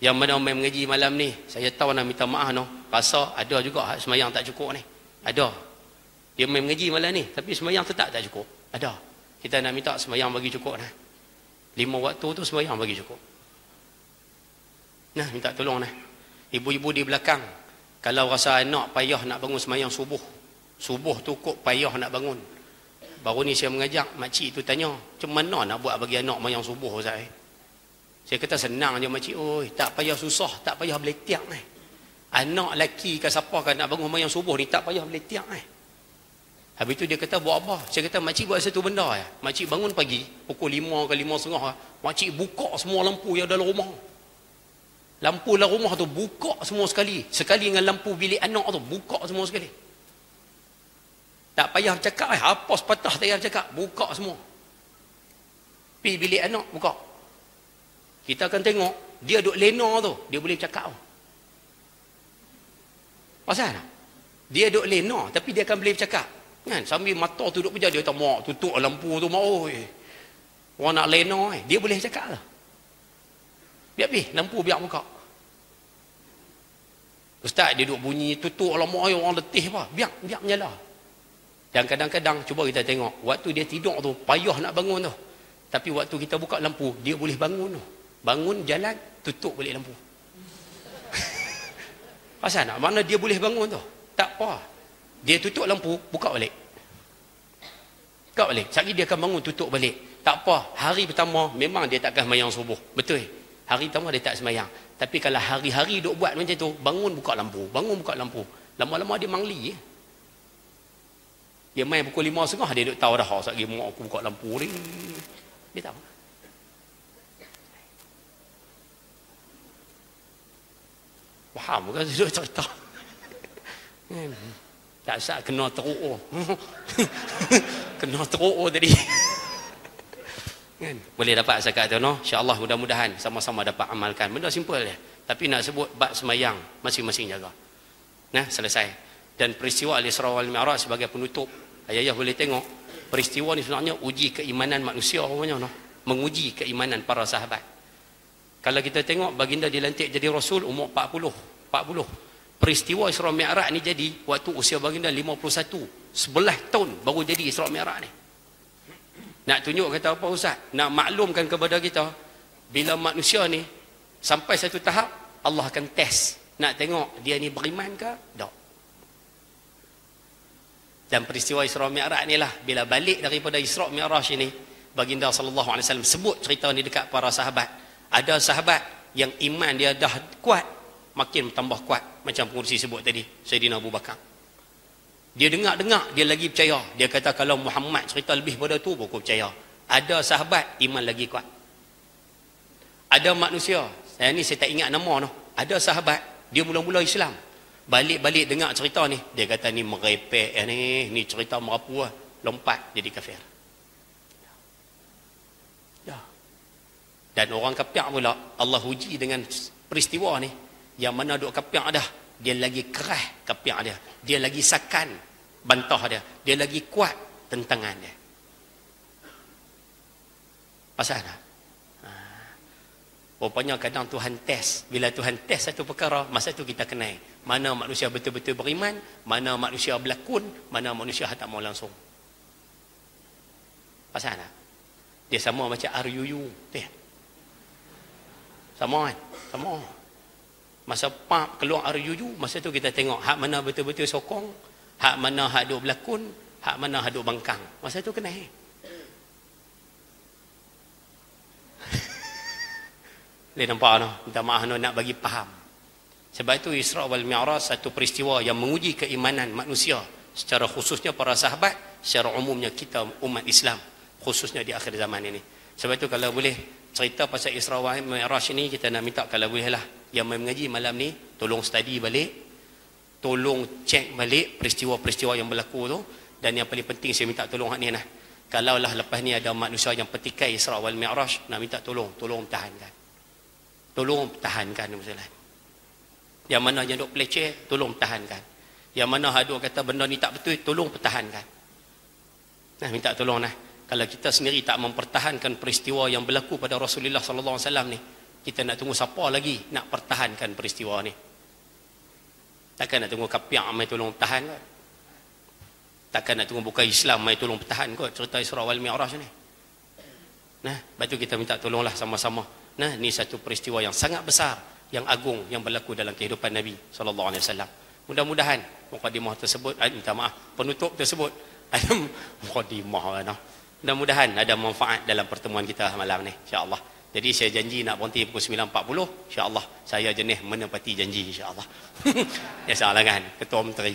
Yang mana main mengaji malam ni, saya tahu nak minta maaf no. Rasa ada juga semayang tak cukup ni. Ada. Dia main mengaji malam ni, tapi semayang tetap tak cukup. Ada. Kita nak minta semayang bagi cukup nah. 5 waktu tu semayang bagi cukup. Nah, minta tolong nah. Ibu-ibu di belakang, kalau rasa anak payah nak bangun semayang subuh, subuh tu kok payah nak bangun. Baru ni saya mengajak makcik tu tanya, macam mana nak buat bagi anak mayang subuh Ustaz? Saya kata senang je makcik, oi, tak payah susah, tak payah beletiak ni. Anak lelaki ke siapa kan nak bangun mayang subuh ni tak payah beletiak ni. Habis tu dia kata buat apa? Saya kata makcik buat satu benda ya. Makcik bangun pagi pukul 5 ke 5.30, makcik buka semua lampu yang dalam rumah. Lampu dalam rumah tu buka semua sekali. Sekali dengan lampu bilik anak tu buka semua sekali. Tak payah cakap hapus patah tak payah cakap, buka semua. Pergi bilik anak buka. Kita akan tengok dia duk lena tu, dia boleh cakap. Pasal tak? Dia duk lena tapi dia akan boleh cakap. Kan sambil mata tu duk pejam dia kata mak tutup lampu tu mak oi. Orang nak lena dia boleh cakap lah. Biar lampu biar buka. Ustaz dia duk bunyi tutup lampu oi orang letih apa? Biar nyala. Dan kadang-kadang cuba kita tengok waktu dia tidur tu payah nak bangun tu. Tapi waktu kita buka lampu dia boleh bangun tu. Bangun jalan tutup balik lampu. Pasal nak mana dia boleh bangun tu? Tak apa. Dia tutup lampu, buka balik. Buka balik. Sekali dia akan bangun, tutup balik. Tak apa. Hari pertama, memang dia takkan semayang subuh. Betul. Hari pertama dia tak semayang. Tapi kalau hari-hari duk buat macam tu, bangun buka lampu. Bangun buka lampu. Lama-lama dia mangli. Dia main pukul 5.30, dia duk tahu dah. Sekali mak aku buka lampu ni. Dia tahu. Faham kan? Dia duk cerita. Tak sah kena teruk. Kena teruk tadi. Kan? Boleh dapat zakat tu no? Insya-Allah mudah-mudahan sama-sama dapat amalkan. Benda simple je. Tapi nak sebut bab semayang masing-masing jaga. Nah, selesai. Dan peristiwa Al-Isra wal Mi'raj sebagai penutup. Ayah boleh tengok peristiwa ni sebenarnya uji keimanan manusia namanya no? Menguji keimanan para sahabat. Kalau kita tengok baginda dilantik jadi rasul umur 40. Peristiwa Isra Mi'raj ni jadi waktu usia baginda 51. 11 tahun baru jadi Isra Mi'raj ni. Nak tunjuk kata apa Ustaz? Nak maklumkan kepada kita bila manusia ni sampai satu tahap Allah akan test. Nak tengok dia ni beriman ke? Tak. Dan peristiwa Isra Mi'raj ni lah bila balik daripada Isra Mi'raj ini baginda sallallahu alaihi wasallam sebut cerita ni dekat para sahabat. Ada sahabat yang iman dia dah kuat makin tambah kuat macam pengurusi sebut tadi Sayyidina Abu Bakar. Dia dengar dia lagi percaya. Dia kata kalau Muhammad cerita lebih pada tu aku percaya. Ada sahabat iman lagi kuat. Ada manusia, saya tak ingat nama noh. Ada sahabat dia mula-mula Islam. Balik-balik dengar cerita ni, dia kata ni merepek ni cerita merapu lah. Lompat jadi kafir. Ya. Dan orang kafir pula Allah uji dengan peristiwa ni. Yang mana duk kapiak dah, dia lagi keras kapiak dia. Dia lagi sakan bantah dia. Dia lagi kuat tentangan dia. Pasal tak? Rupanya kadang Tuhan test. Bila Tuhan test satu perkara, masa tu kita kenal. Mana manusia betul-betul beriman, mana manusia berlakon, mana manusia tak mau langsung. Pasal tak? Dia sama macam RUU. Sama kan? Sama. Masa PAP keluar RUU, masa tu kita tengok hak mana betul-betul sokong, hak mana hak duk berlakon, hak mana hak duk bangkang. Masa tu kena. Boleh nampak no? Minta maaf no, nak bagi faham. Sebab itu Isra wal Mi'raj satu peristiwa yang menguji keimanan manusia secara khususnya para sahabat, secara umumnya kita umat Islam khususnya di akhir zaman ini. Sebab itu kalau boleh cerita pasal Isra wal Mi'raj ini kita nak minta kalau boleh lah yang mengaji malam ni tolong study balik, tolong cek balik peristiwa-peristiwa yang berlaku tu. Dan yang paling penting saya minta tolong hak ni lah, kalaulah lepas ni ada manusia yang petikai Isra wal Mi'raj, nak minta tolong pertahankan, tolong pertahankan masalah. Yang mana yang duk peleceh tolong pertahankan, yang mana haduk kata benda ni tak betul tolong pertahankan. Nah, minta tolong lah. Kalau kita sendiri tak mempertahankan peristiwa yang berlaku pada Rasulullah sallallahu alaihi wasallam ni, kita nak tunggu siapa lagi nak pertahankan peristiwa ni? Takkan nak tunggu kapiak mai tolong tahan kot. Takkan nak tunggu bukan Islam mai tolong pertahan kot cerita Isra wal Mi'raj ni. Nah, lepas tu kita minta tolonglah sama-sama. Nah, ni satu peristiwa yang sangat besar yang agung yang berlaku dalam kehidupan Nabi SAW. Mudah-mudahan mukadimah tersebut, minta maaf, penutup tersebut ada mukadimah, mudah-mudahan ada manfaat dalam pertemuan kita malam ni, insya-Allah. Jadi saya janji nak berhenti pukul 9.40, insya-Allah saya jenis menepati janji, insya-Allah. Ya salah kan ketua menteri.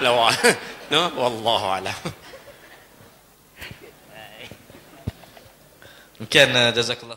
Lawak. No, wallahu a'lam. Mungkin jazakallah